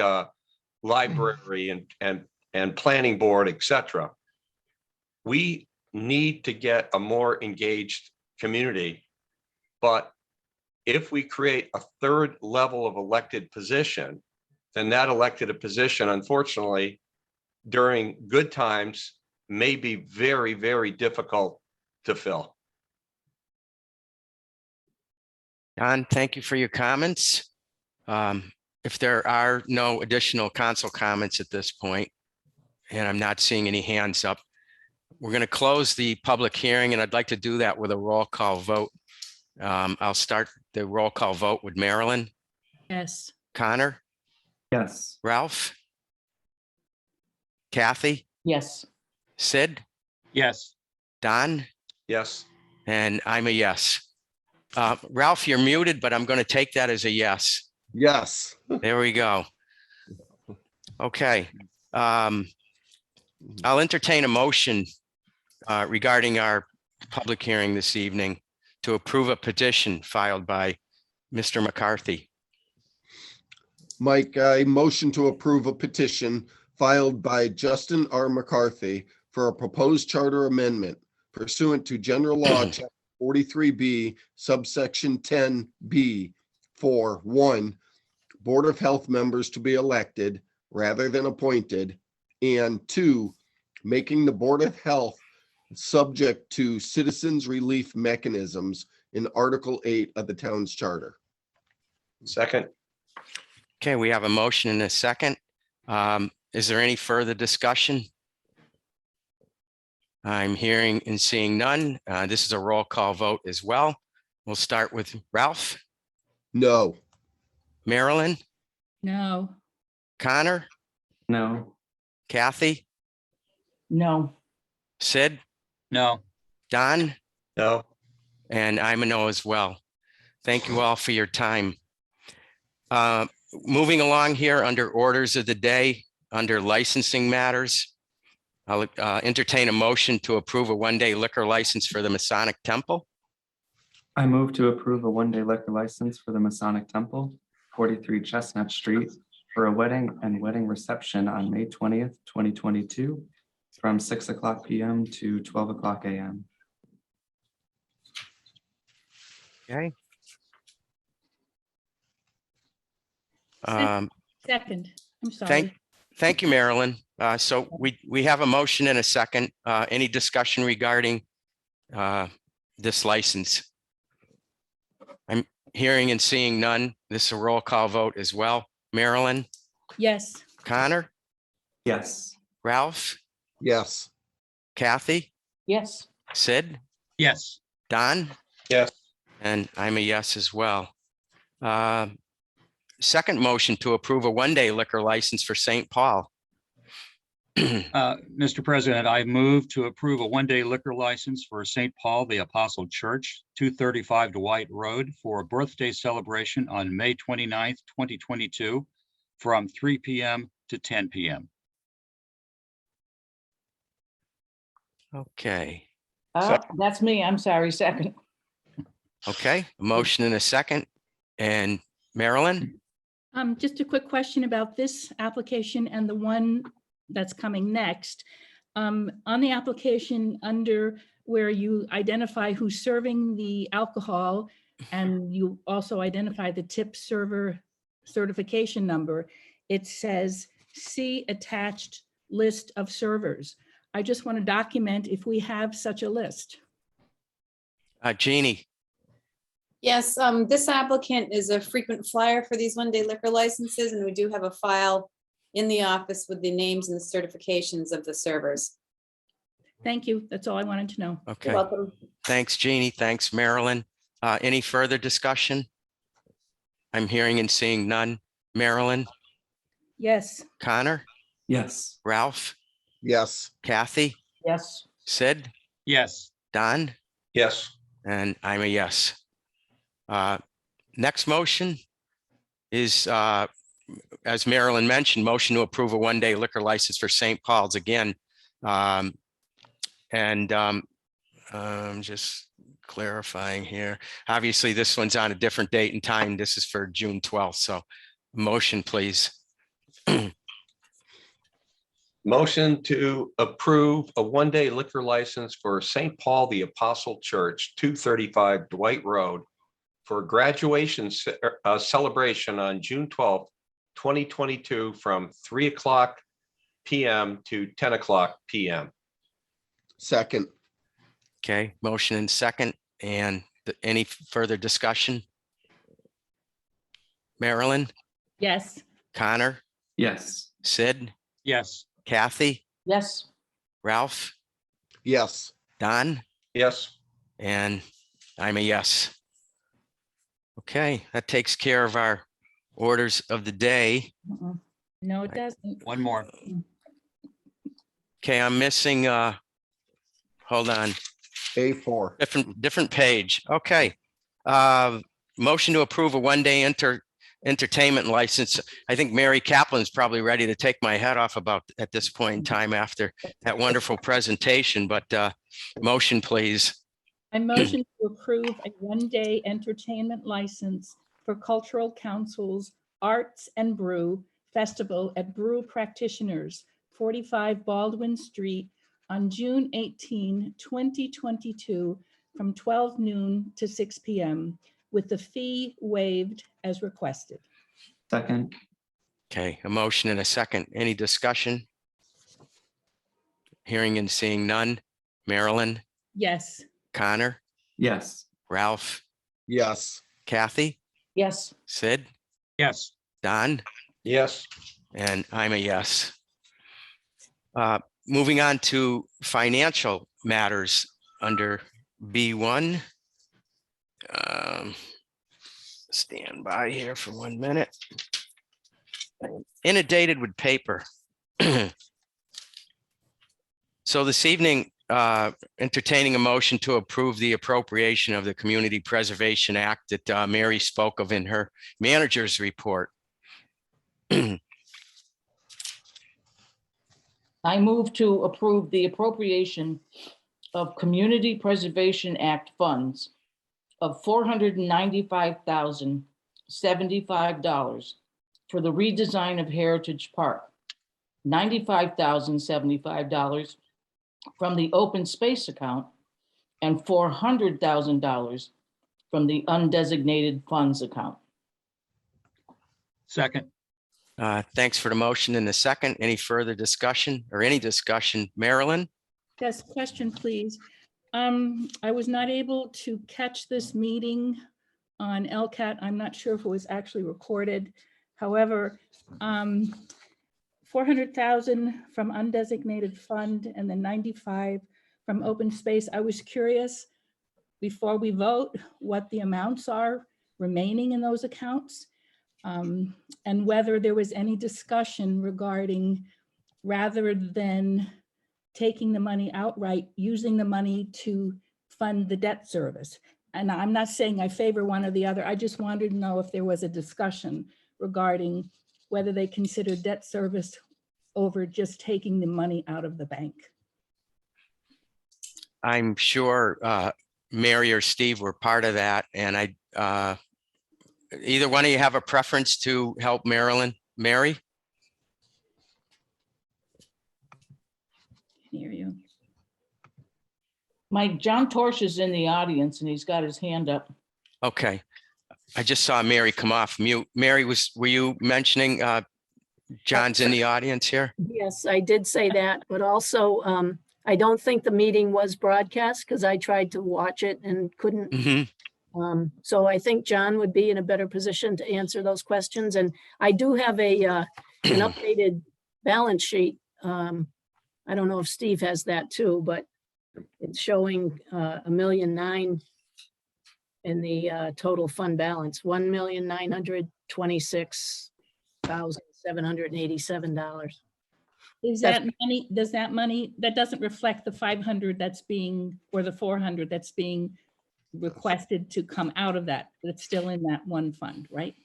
library and planning board, etc. We need to get a more engaged community, but if we create a 3rd level of elected position, then that elected position, unfortunately, during good times, may be very, very difficult to fill. Don, thank you for your comments. If there are no additional council comments at this point, and I'm not seeing any hands up, we're going to close the public hearing, and I'd like to do that with a roll call vote. I'll start the roll call vote with Marilyn. Yes. Connor? Yes. Ralph? Kathy? Yes. Sid? Yes. Don? Yes. And I'm a yes. Ralph, you're muted, but I'm going to take that as a yes. Yes. There we go. Okay. I'll entertain a motion regarding our public hearing this evening to approve a petition filed by Mr. McCarthy. Mike, I motion to approve a petition filed by Justin R. McCarthy for a proposed charter amendment pursuant to General Law, Chapter 43B, subsection 10B, for 1, Board of Health members to be elected rather than appointed, and 2, making the Board of Health subject to citizens relief mechanisms in Article 8 of the town's charter. Second. Okay, we have a motion and a second. Is there any further discussion? I'm hearing and seeing none. This is a roll call vote as well. We'll start with Ralph. No. Marilyn. No. Connor. No. Kathy. No. Sid. No. Don. No. And I'm a no as well. Thank you all for your time. Moving along here under orders of the day, under licensing matters, I'll entertain a motion to approve a one-day liquor license for the Masonic Temple. I move to approve a one-day liquor license for the Masonic Temple, 43 Chestnut Street, for a wedding and wedding reception on May 20th, 2022, from 6:00 p.m. to 12:00 a.m. Okay. Second, I'm Thank, sorry. thank you, Marilyn. So we have a motion and a second. Any discussion regarding this license? I'm hearing and seeing none. This is a roll call vote as well. Marilyn, Yes. Connor, Yes. Ralph, Yes. Kathy, Yes. Sid, Yes. Don, Yes. and I'm a yes as well. Second motion to approve a one-day liquor license for St. Paul. Mr. President, I move to approve a one-day liquor license for St. Paul the Apostle Church, 235 Dwight Road, for a birthday celebration on May 29th, 2022, from 3 p.m. to 10 p.m. Okay, That's me. I'm sorry. Second. okay, a motion and a second. And Marilyn? Just a quick question about this application and the one that's coming next. On the application under where you identify who's serving the alcohol and you also identify the tip server certification number, it says, see attached list of servers. I just want to document if we have such a list. Jeannie? Yes, this applicant is a frequent flyer for these one-day liquor licenses, and we do have a file in the office with the names and the certifications of the servers. Thank you. That's all I wanted to know. Okay, You're welcome. thanks, Jeannie. Thanks, Marilyn. Any further discussion? I'm hearing and seeing none. Marilyn, Yes. Connor, Yes. Ralph, Yes. Kathy, Yes. Sid, Yes. Don, Yes. and I'm a yes. Next motion is, as Marilyn mentioned, motion to approve a one-day liquor license for St. Paul's again. Just clarifying here. Obviously, this one's on a different date and time. This is for June 12th. So motion, please. Motion to approve a one-day liquor license for St. Paul the Apostle Church, 235 Dwight Road, for a graduation celebration on June 12th, 2022, from 3:00 p.m. to 10:00 p.m. Second. Okay, motion and second. And any further discussion? Marilyn, Yes. Connor, Yes. Sid, Yes. Kathy, Yes. Ralph, Yes. Don, Yes. and I'm a yes. Okay, that takes care of our orders of the day. No, it doesn't. One more. Okay, I'm missing, hold on, A4. different page. Okay. Motion to approve a one-day entertainment license. I think Mary Kaplan's probably ready to take my head off about at this point in time after that wonderful presentation, but motion, please. I motion to approve a one-day entertainment license for Cultural Council's Arts and Brew Festival at Brew Practitioners, 45 Baldwin Street, on June 18, 2022, from 12 noon to 6 p.m., with the fee waived as requested. Second. Okay, a motion and a second. Any discussion? Hearing and seeing none. Marilyn, Yes. Connor, Yes. Ralph, Yes. Kathy, Yes. Sid, Yes. Don, Yes. and I'm a yes. Moving on to financial matters under B1. Stand by here for 1 minute. Inundated with paper. So this evening, entertaining a motion to approve the appropriation of the Community Preservation Act that Mary spoke of in her manager's report. I move to approve the appropriation of Community Preservation Act funds of $495,075 for the redesign of Heritage Park, $95,075 from the open space account, and $400,000 from the undesignated funds account. Second. Thanks for the motion and the second. Any further discussion or any discussion? Marilyn? Yes, question, please. I was not able to catch this meeting on LCAT. I'm not sure if it was actually recorded. However, 400,000 from undesignated fund and then 95 from open space. I was curious before we vote what the amounts are remaining in those accounts, and whether there was any discussion regarding, rather than taking the money outright, using the money to fund the debt service. And I'm not saying I favor one or the other. I just wanted to know if there was a discussion regarding whether they consider debt service over just taking the money out of the bank. I'm sure Mary or Steve were part of that. And either one of you have a preference to help Marilyn? Mary? Hear you. Mike, John Torsch is in the audience and he's got his hand up. Okay. I just saw Mary come off mute. Mary, were you mentioning John's in the audience here? Yes, I did say that, but also I don't think the meeting was broadcast because I tried to watch it and couldn't. Mm-hmm. So I think John would be in a better position to answer those questions. And I do have an updated balance sheet. I don't know if Steve has that too, but it's showing $1.9 million in the total fund balance, $1,926,787. Is that money, that doesn't reflect the 500 that's being, or the 400 that's being requested to come out of that, that's still in that one fund, right?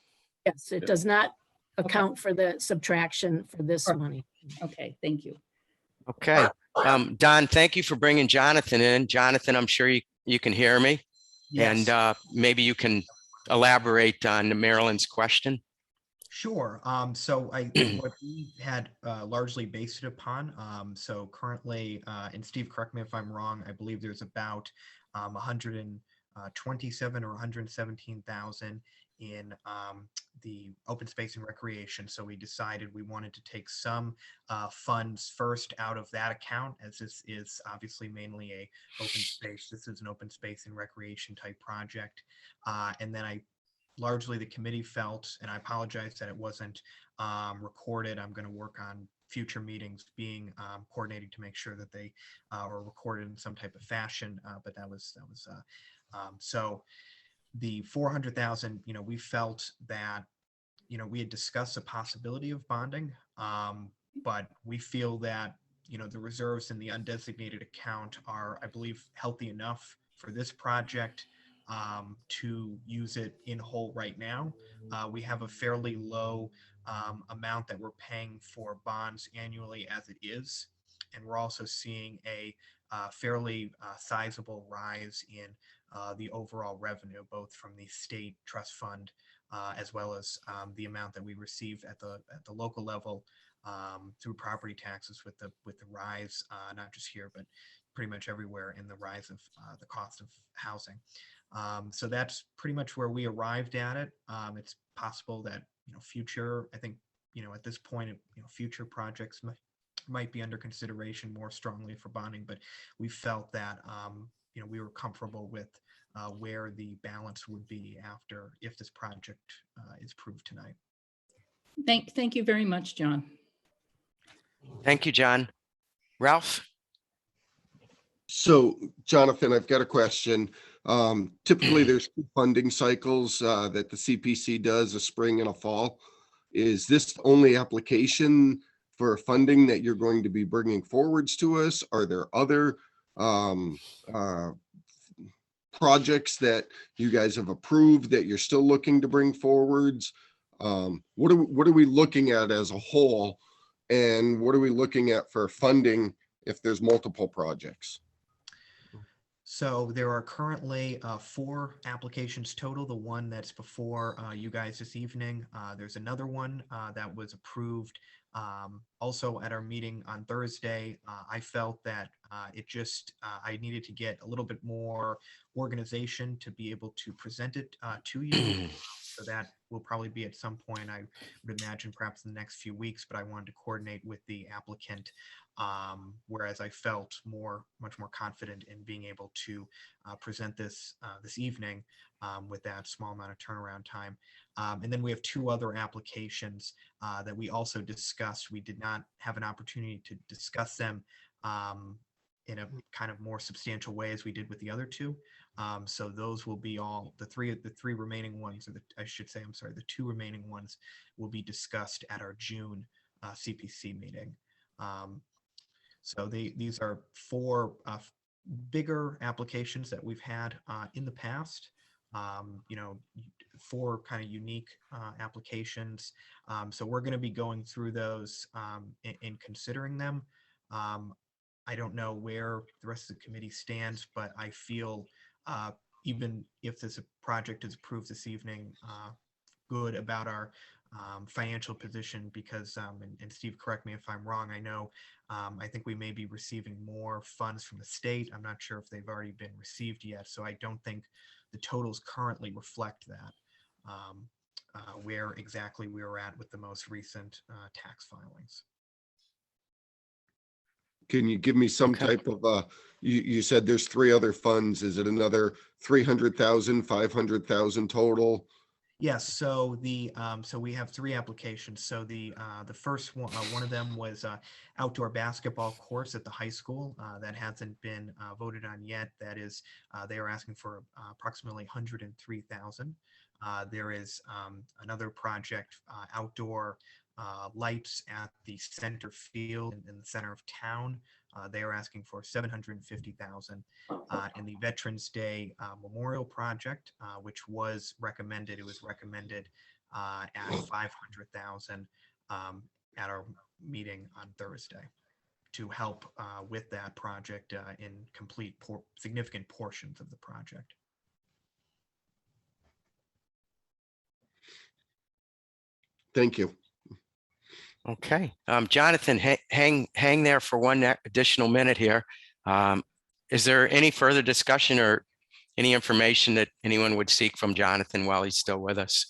Yes, it does not account for the subtraction for this money. Okay, thank you. Okay. Don, thank you for bringing Jonathan in. Jonathan, I'm sure you can hear me. Yes. And maybe you can elaborate on Marilyn's question. Sure. So what we had largely based it upon. So currently, and Steve, correct me if I'm wrong, I believe there's about 127 or 117,000 in the open space and recreation. So we decided we wanted to take some funds first out of that account, as this is obviously mainly a open space. This is an open space and recreation type project. And then largely the committee felt, and I apologize that it wasn't recorded. I'm going to work on future meetings being coordinated to make sure that they are recorded in some type of fashion. But that was so the 400,000, we felt that, we had discussed the possibility of bonding, but we feel that, the reserves in the undesignated account are, I believe, healthy enough for this project to use it in whole right now. We have a fairly low amount that we're paying for bonds annually as it is. And we're also seeing a fairly sizable rise in the overall revenue, both from the state trust fund as well as the amount that we receive at the local level through property taxes with the rise, not just here, but pretty much everywhere in the rise of the cost of housing. So that's pretty much where we arrived at it. It's possible that, future, I think, at this point, future projects might be under consideration more strongly for bonding, but we felt that, we were comfortable with where the balance would be if this project is approved tonight. Thank you very much, John. Thank you, John. Ralph? So, Jonathan, I've got a question. Typically, there's two funding cycles that the CPC does, a spring and a fall. Is this the only application for funding that you're going to be bringing forwards to us? Are there other projects that you guys have approved that you're still looking to bring forwards? What are we looking at as a whole? And what are we looking at for funding if there's multiple projects? So there are currently 4 applications total. The one that's before you guys this evening. There's another one that was approved also at our meeting on Thursday. I felt that I needed to get a little bit more organization to be able to present it to you. So that will probably be at some point, I would imagine perhaps in the next few weeks, but I wanted to coordinate with the applicant. Whereas I felt much more confident in being able to present this this evening with that small amount of turnaround time. And then we have 2 other applications that we also discussed. We did not have an opportunity to discuss them in a kind of more substantial way as we did with the other 2. So those will be all the three remaining ones, or I should say, I'm sorry, the 2 remaining ones will be discussed at our June CPC meeting. So these are 4 bigger applications that we've had in the past. 4 kind of unique applications. So we're going to be going through those and considering them. I don't know where the rest of the committee stands, but I feel even if this project is approved this evening, good about our financial position, because and Steve, correct me if I'm wrong, I know I think we may be receiving more funds from the state. I'm not sure if they've already been received yet, so I don't think the totals currently reflect that, where exactly we were at with the most recent tax filings. Can you give me some type of you said there's 3 other funds. Is it another 300,000, 500,000 total? Yes, so so we have 3 applications. So the first one of them was outdoor basketball courts at the high school. That hasn't been voted on yet. That is, they are asking for approximately 103,000. There is another project, outdoor lights at the center field in the center of town. They are asking for 750,000. And the Veterans Day Memorial Project, which was recommended, it was recommended at 500,000 at our meeting on Thursday to help with that project in complete significant portions of the project. Thank you. Okay, Jonathan, hang there for one additional minute here. Is there any further discussion or any information that anyone would seek from Jonathan while he's still with us?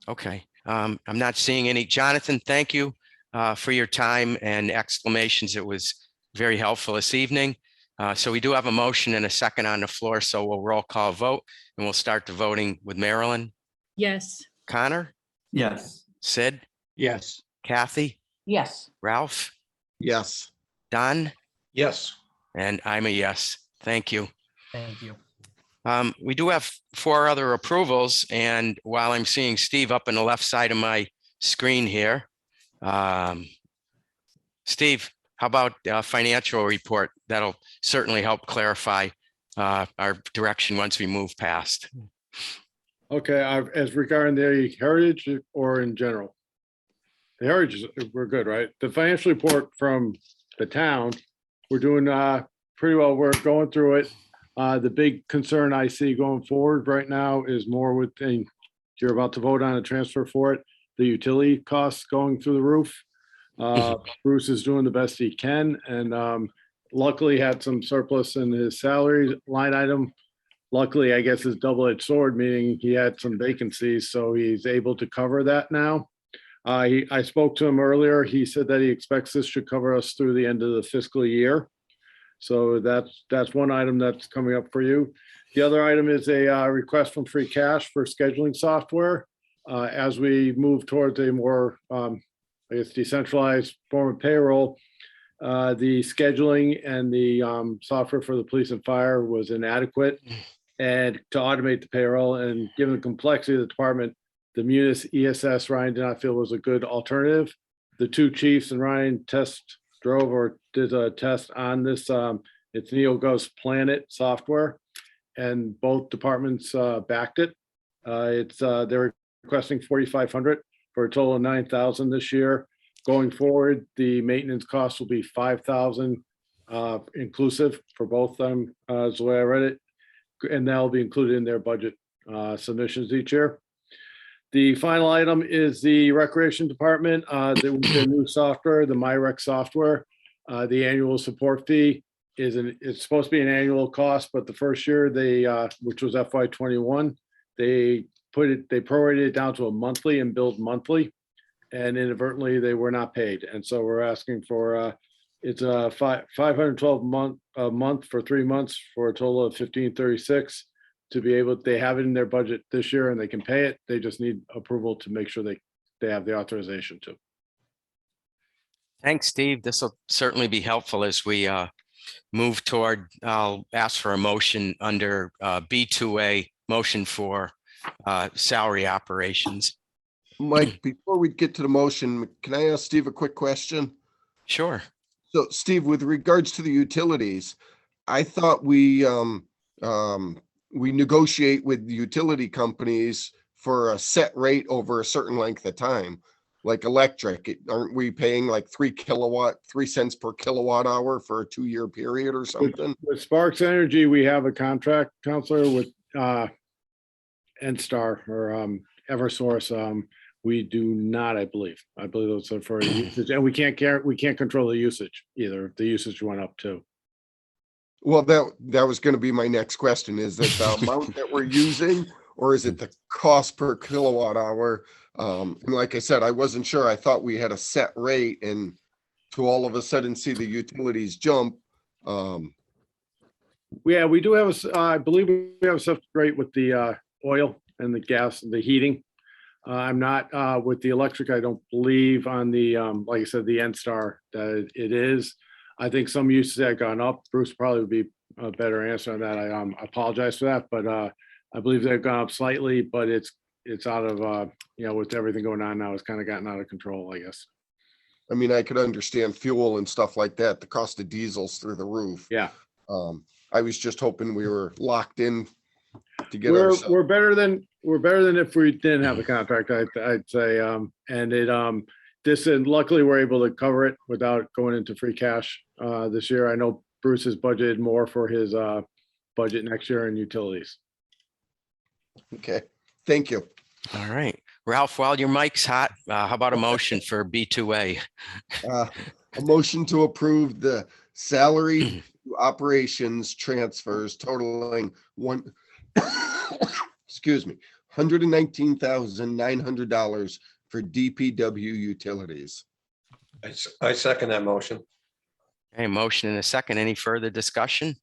Okay, I'm not seeing any. Jonathan, thank you for your time and explanations. It was very helpful this evening. So we do have a motion and a second on the floor, so we'll roll call vote, and we'll start the voting with Marilyn. Yes. Connor? Yes. Sid? Yes. Kathy? Yes. Ralph? Yes. Don? Yes. And I'm a yes. Thank you. Thank you. We do have 4 other approvals, and while I'm seeing Steve up on the left side of my screen here, Steve, how about financial report? That'll certainly help clarify our direction once we move past. Okay, as regarding the heritage or in general? The heritage, we're good, right? The financial report from the town, we're doing pretty well. We're going through it. The big concern I see going forward right now is more with, and you're about to vote on a transfer for it, the utility costs going through the roof. Bruce is doing the best he can, and luckily had some surplus in his salary line item. Luckily, I guess it's double-edged sword, meaning he had some vacancies, so he's able to cover that now. I spoke to him earlier. He said that he expects this should cover us through the end of the fiscal year. So that's one item that's coming up for you. The other item is a request from free cash for scheduling software. As we move towards a more, I guess, decentralized form of payroll, the scheduling and the software for the police and fire was inadequate. And to automate the payroll, and given the complexity of the department, the Munis ESS Ryan did not feel was a good alternative. The 2 chiefs and Ryan test drove or did a test on this. It's NeoGhost Planet software, and both departments backed it. They're requesting 4,500 for a total of 9,000 this year. Going forward, the maintenance cost will be 5,000 inclusive for both of them, is the way I read it. And that'll be included in their budget submissions each year. The final item is the Recreation Department, the new software, the MyRec software. The annual support fee it's supposed to be an annual cost, but the first year they, which was FY21, they prorated it down to a monthly and billed monthly, and inadvertently they were not paid. And so we're asking for, it's a $512 a month for 3 months for a total of $1,536 to be able, they have it in their budget this year and they can pay it. They just need approval to make sure they have the authorization to. Thanks, Steve. This will certainly be helpful as we move toward, I'll ask for a motion under B2A, motion for salary operations. Mike, before we get to the motion, can I ask Steve a quick question? Sure. So Steve, with regards to the utilities, I thought we negotiate with the utility companies for a set rate over a certain length of time, like electric. Aren't we paying like 3 cents per kilowatt hour for a 2-year period or something? With Sparks Energy, we have a contract, Counselor, with NSTAR or Eversource. We do not, I believe those are for usage, and we can't control the usage either. The usage went up too. Well, that was going to be my next question. Is it the amount that we're using, or is it the cost per kilowatt hour? And like I said, I wasn't sure. I thought we had a set rate, and to all of a sudden see the utilities jump. Yeah, we do have I believe we have a set rate with the oil and the gas and the heating. I'm not with the electric. I don't believe on the like I said, the NSTAR that it is. I think some uses have gone up. Bruce probably would be a better answer on that. I apologize for that, but I believe they've gone up slightly, but it's out of with everything going on now, it's kind of gotten out of control, I guess. I mean, I could understand fuel and stuff like that. The cost of diesel's through the roof. Yeah. I was just hoping we were locked in to get we're better than if we didn't have the contract, I'd say. And luckily we're able to cover it without going into free cash this year. I know Bruce has budgeted more for his budget next year in utilities. Okay, thank you. All right, Ralph, while your mic's hot, how about a motion for B2A? A motion to approve the salary operations transfers totaling $119,900 for DPW utilities. I second that motion. A motion and a second. Any further discussion?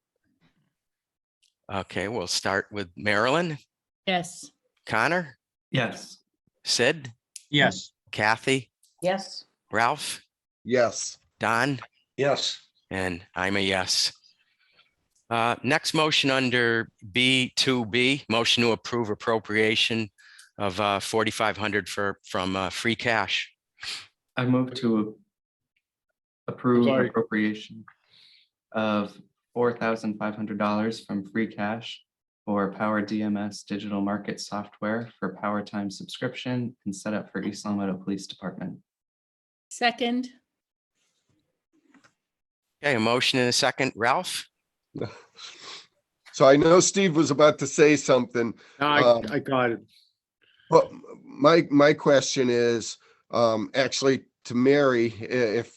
Okay, we'll start with Marilyn. Yes. Connor? Yes. Sid? Yes. Kathy? Yes. Ralph? Yes. Don? Yes. And I'm a yes. Next motion under B2B, motion to approve appropriation of $4,500 from free cash. I move to approve appropriation of $4,500 from free cash for Power DMS digital market software for Power Time subscription and set up for East Long Meadow Police Department. Second. Okay, a motion and a second. Ralph? So I know Steve was about to say something. No, I got it. But my question is actually to Mary, if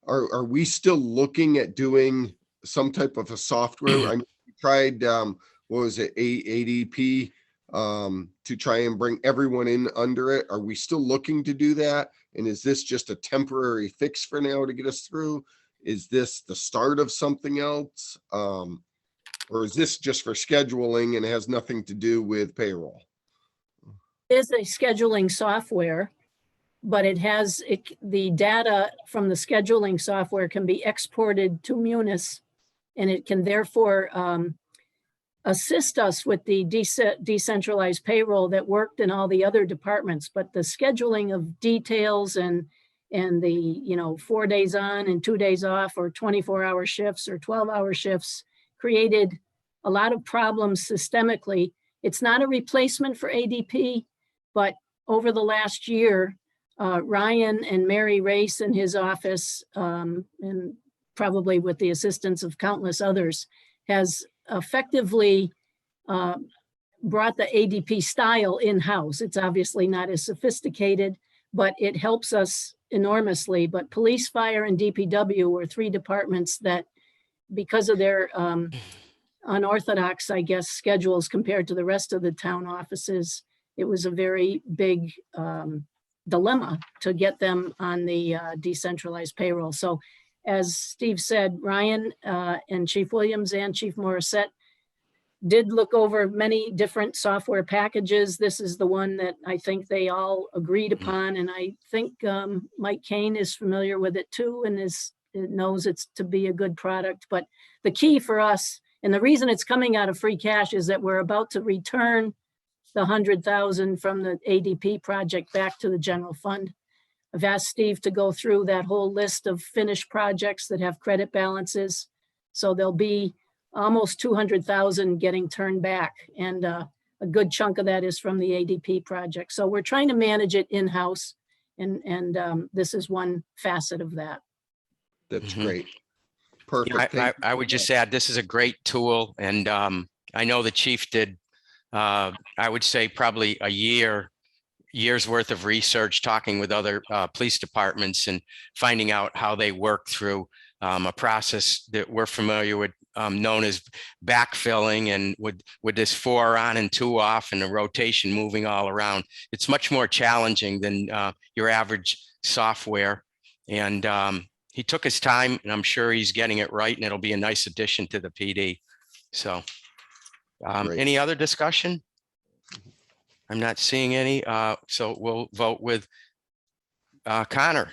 are we still looking at doing some type of a software? I tried what was it, ADP, to try and bring everyone in under it. Are we still looking to do that? And is this just a temporary fix for now to get us through? Is this the start of something else? Or is this just for scheduling and has nothing to do with payroll? Is a scheduling software, but it has the data from the scheduling software can be exported to Munis, and it can therefore assist us with the decentralized payroll that worked in all the other departments. But the scheduling of details and and the, 4 days on and 2 days off, or 24-hour shifts or 12-hour shifts created a lot of problems systemically. It's not a replacement for ADP, but over the last year, Ryan and Mary Race in his office, and probably with the assistance of countless others, has effectively brought the ADP style in-house. It's obviously not as sophisticated, but it helps us enormously. But police, fire, and DPW were three departments that, because of their unorthodox, I guess, schedules compared to the rest of the town offices, it was a very big dilemma to get them on the decentralized payroll. So as Steve said, Ryan and Chief Williams and Chief Morissette did look over many different software packages. This is the one that I think they all agreed upon. And I think Mike Kane is familiar with it too, and knows it's to be a good product. But the key for us, and the reason it's coming out of free cash, is that we're about to return the 100,000 from the ADP project back to the general fund. I've asked Steve to go through that whole list of finished projects that have credit balances. So there'll be almost 200,000 getting turned back. And a good chunk of that is from the ADP project. So we're trying to manage it in-house. And this is one facet of that. That's Mhm. great. Perfect. I would just add, this is a great tool. And I know the chief did, I would say probably a year's worth of research, talking with other police departments and finding out how they work through a process that we're familiar with, known as backfilling, and with this 4 on and 2 off and the rotation moving all around. It's much more challenging than your average software. And he took his time, and I'm sure he's getting it right, and it'll be a nice addition to the PD. So any other discussion? I'm not seeing any. So we'll vote with Connor.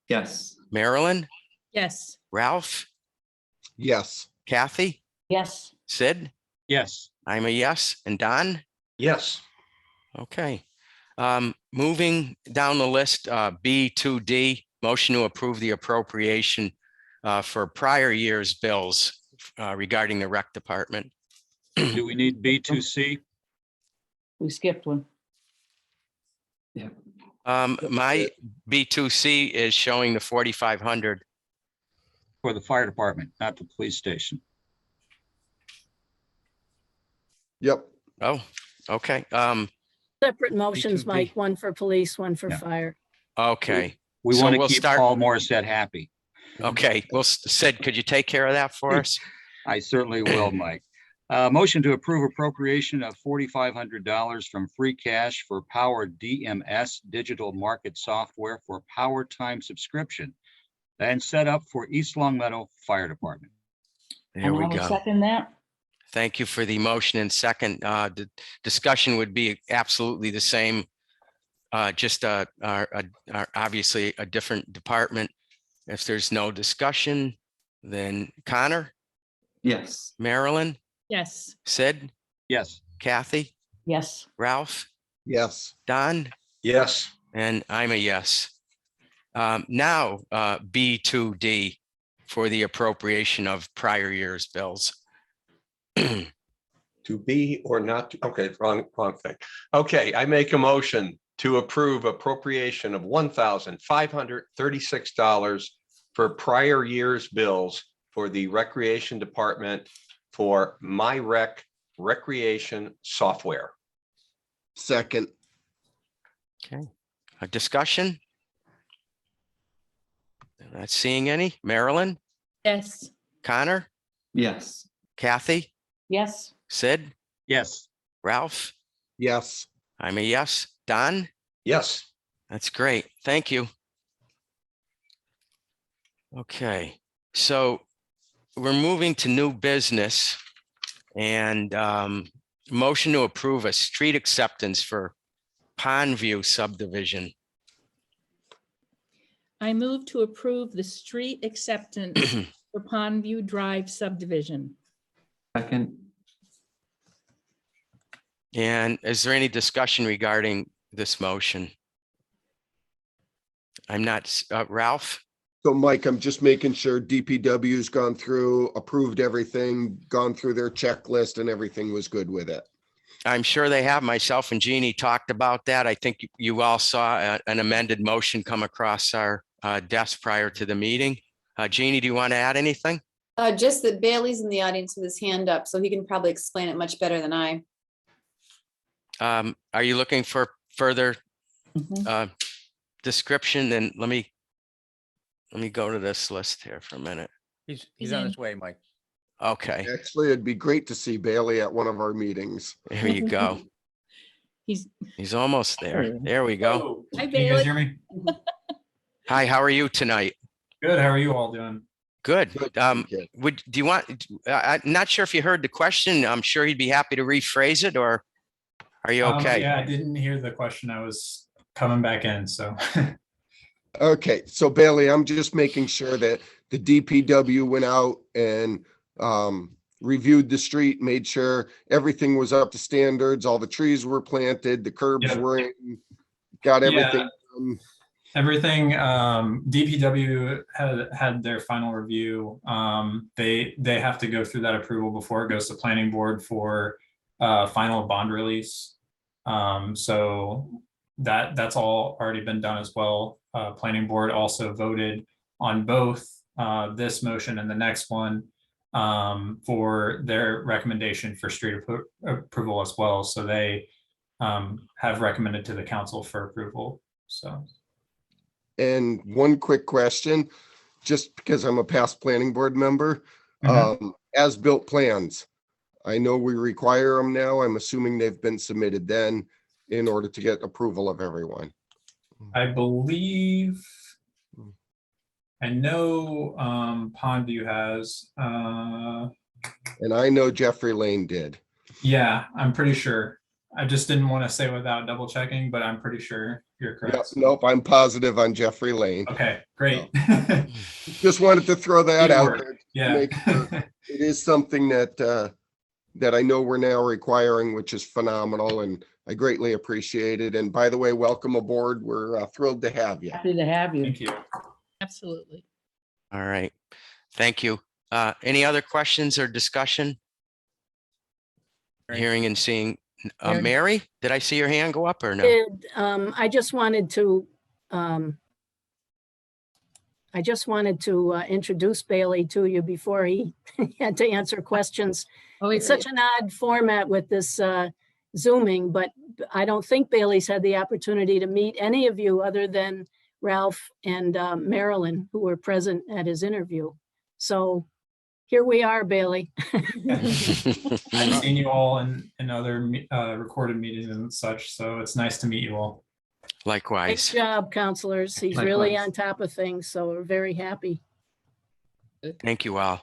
Yes. Marilyn, Yes. Ralph, Yes. Kathy, Yes. Sid, Yes. I'm a yes, and Don? Yes. Okay. Moving down the list, B2D, motion to approve the appropriation for prior year's bills regarding the rec department. Do we need B2C? We skipped one. Yeah. My B2C is showing the 4,500. For the fire department, not the police station. Yep. Oh, okay. Separate motions, B2B. Mike, one for police, one for Yeah. fire. Okay. We So want to we'll keep start- Paul Morissette happy. Okay. Well, Sid, could you take care of that for us? I certainly will, Mike. Motion to approve appropriation of $4,500 from free cash for Power DMS digital market software for power time subscription and set up for East Longmeadow Fire Department. There we And I will go. second that. Thank you for the motion and second. The discussion would be absolutely the same. Just obviously a different department. If there's no discussion, then Connor, Yes. Marilyn, Yes. Sid, Yes. Kathy, Yes. Ralph, Yes. Don, Yes. and I'm a yes. Now, B2D for the appropriation of prior year's bills. To be or not to, okay, wrong thing. Okay, I make a motion to approve appropriation of $1,536 for prior year's bills for the Recreation Department for MyRec recreation software. Second. Okay, a discussion? Not seeing any. Marilyn, Yes. Connor, Yes. Kathy, Yes. Sid, Yes. Ralph, Yes. I'm a yes. Don? Yes. That's great. Thank you. Okay, so we're moving to new business and motion to approve a street acceptance for Pondview subdivision. I move to approve the street acceptance for Pondview Drive subdivision. Second. And is there any discussion regarding this motion? I'm not, Ralph? So Mike, I'm just making sure DPW's gone through, approved everything, gone through their checklist and everything was good with it. I'm sure they have. Myself and Jeannie talked about that. I think you all saw an amended motion come across our desk prior to the meeting. Jeannie, do you want to add anything? Just that Bailey's in the audience with his hand up, so he can probably explain it much better than I. Are you looking for further Mhm. description? Then let me go to this list here for a minute. He's He's on in. his way, Mike. Okay, Actually, it'd be great to see Bailey at one of our meetings. here you go. He's, He's almost there. Hey. There we go. hi Can you guys Bailey. hear me? Hi, how are you tonight? Good. How are you all doing? Good. Good, okay. Do you want, I'm not sure if you heard the question. I'm sure he'd be happy to rephrase it, or are you okay? Yeah, I didn't hear the question. I was coming back in, so. Okay, so Bailey, I'm just making sure that the DPW went out and reviewed the street, made sure everything was up to standards, all the trees were planted, the curbs Yep. were in, got everything. Everything, DPW had their final review. They have to go through that approval before it goes to planning board for final bond release. So that's all already been done as well. Planning board also voted on both this motion and the next one for their recommendation for street approval as well. So they have recommended to the council for approval. So. And one quick question, just because I'm a past planning board member, as built plans. I know we require them now. I'm assuming they've been submitted then in order to get approval of everyone. I believe, I know Pondview has, And I know Jeffrey Lane did. yeah, I'm pretty sure. I just didn't want to say without double checking, but I'm pretty sure you're Yep, correct. nope, I'm positive on Jeffrey Lane. Okay, great. Just wanted to throw that out Teamwork, there. to yeah. make sure. It is something that that I know we're now requiring, which is phenomenal, and I greatly appreciate it. And by the way, welcome aboard. We're thrilled to have you. Happy to have you. Thank you. Absolutely. All right. Thank you. Any other questions or discussion? Hearing and seeing, Mary? Mary, did I see your hand go up or no? I just wanted to introduce Bailey to you before he had to answer questions. Oh, It's such an odd format with this Zooming, but I don't think Bailey's had the opportunity to meet any of you other than Ralph and Marilyn, who were present at his interview. So here we are, Bailey. I've seen you all in other recorded meetings and such, so it's nice to meet you all. Great Likewise. job, counselors. He's really Likewise. on top of things, so we're very happy. Thank you all.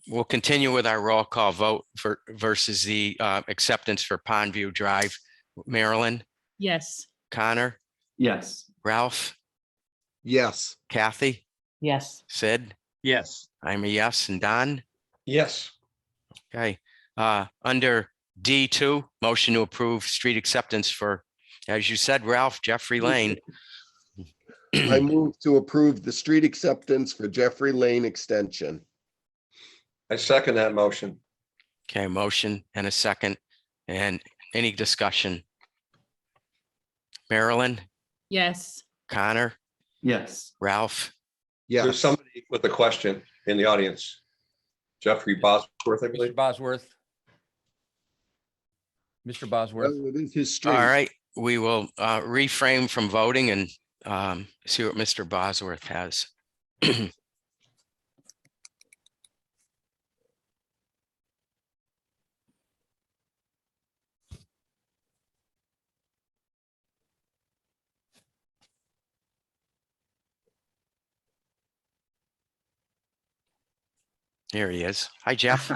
We'll continue with our roll call vote versus the acceptance for Pondview Drive. Marilyn, Yes. Connor, Yes. Ralph, Yes. Kathy, Yes. Sid, Yes. I'm a yes, and Don. Yes. Okay. Under D2, motion to approve street acceptance for, as you said, Ralph, Jeffrey Lane. I move to approve the street acceptance for Jeffrey Lane Extension. I second that motion. Okay, motion and a second. And any discussion? Marilyn, Yes. Connor, Yes. Ralph, Yes. There's somebody with a question in the audience. Jeffrey Bosworth, I believe. Mr. Bosworth. Mr. Bosworth. Well, it is his street. all right, we will refrain from voting and see what Mr. Bosworth has. Here he is. Hi, Jeff.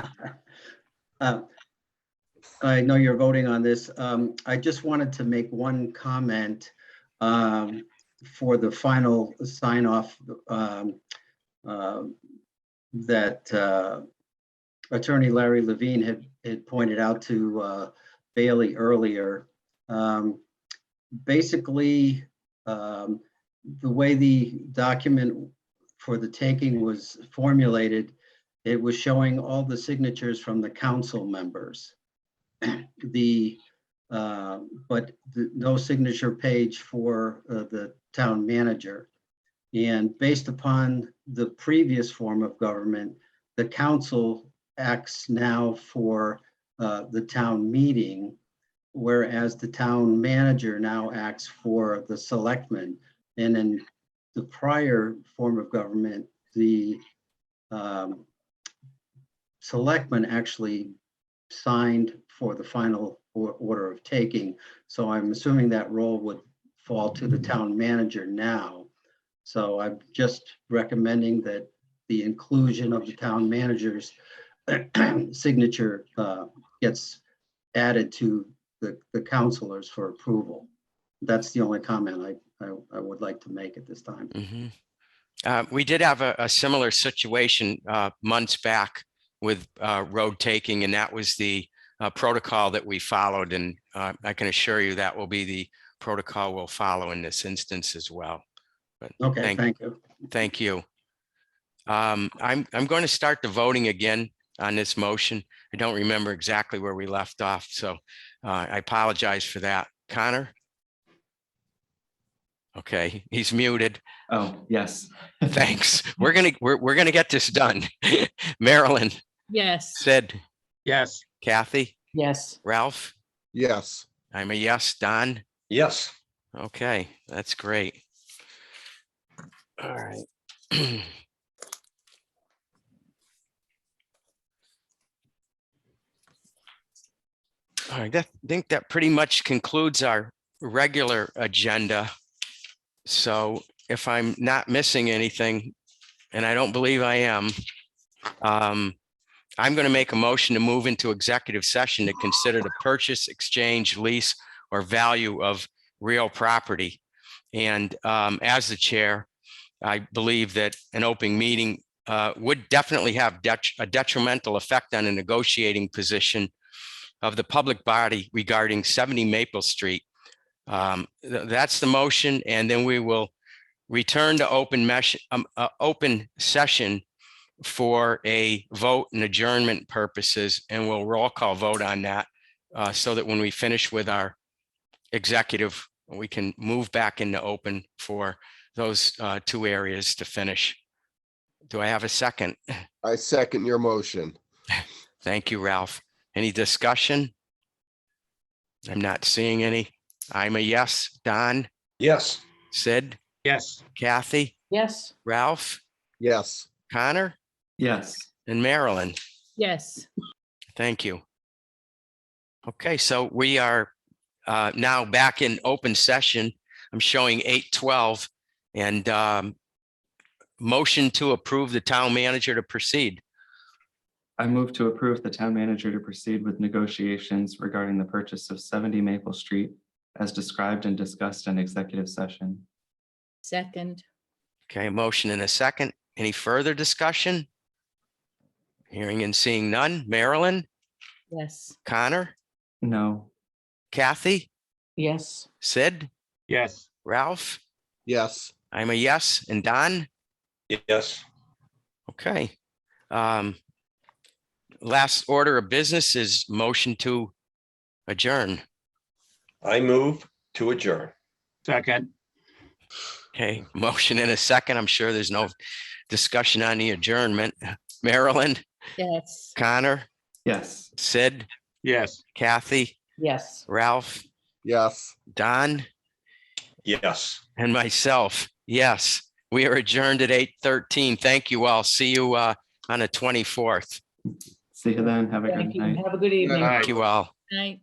I know you're voting on this. I just wanted to make one comment for the final sign off that Attorney Larry Levine had pointed out to Bailey earlier. Basically, the way the document for the taking was formulated, it was showing all the signatures from the council members. No signature page for the town manager. And based upon the previous form of government, the council acts now for the town meeting, whereas the town manager now acts for the selectmen. And in the prior form of government, the selectmen actually signed for the final order of taking. So I'm assuming that role would fall to the town manager now. So I'm just recommending that the inclusion of the town manager's signature gets added to the councilors for approval. That's the only comment I would like to make at this time. We did have a similar situation months back with road taking, and that was the protocol that we followed. And I can assure you that will be the protocol we'll follow in this instance as well. But Okay, thank you. Thank you. I'm going to start the voting again on this motion. I don't remember exactly where we left off, so I apologize for that. Connor? Okay, he's muted. Oh, yes. Thanks. We're gonna get this done. Marilyn? Yes. Sid? Yes. Kathy? Yes. Ralph? Yes. I'm a yes. Don? Yes. Okay, that's great. All right. All right, I think that pretty much concludes our regular agenda. So if I'm not missing anything, and I don't believe I am, I'm going to make a motion to move into executive session to consider the purchase, exchange, lease, or value of real property. And as the chair, I believe that an open meeting would definitely have a detrimental effect on the negotiating position of the public body regarding 70 Maple Street. That's the motion, and then we will return to open session for a vote and adjournment purposes, and we'll roll call vote on that so that when we finish with our executive, we can move back into open for those two areas to finish. Do I have a second? I second your motion. Thank you, Ralph. Any discussion? I'm not seeing any. I'm a yes. Don? Yes. Sid? Yes. Kathy? Yes. Ralph? Yes. Connor? Yes. And Marilyn? Yes. Thank you. Okay, so we are now back in open session. I'm showing 8:12 and motion to approve the town manager to proceed. I move to approve the town manager to proceed with negotiations regarding the purchase of 70 Maple Street as described and discussed in executive session. Second. Okay, a motion and a second. Any further discussion? Hearing and seeing none. Marilyn? Yes. Connor? No. Kathy? Yes. Sid? Yes. Ralph? Yes. I'm a yes. And Don? Yes. Okay. Last order of business is motion to adjourn. I move to adjourn. Second. Okay, motion in a second. I'm sure there's no discussion on the adjournment. Marilyn? Yes. Connor? Yes. Sid? Yes. Kathy? Yes. Ralph? Yes. Don? Yes. And myself, yes. We are adjourned at 8:13. Thank you all. See you on the 24th. See you then. Have a Thank good you. night. Have a good evening. Thank you all. Night.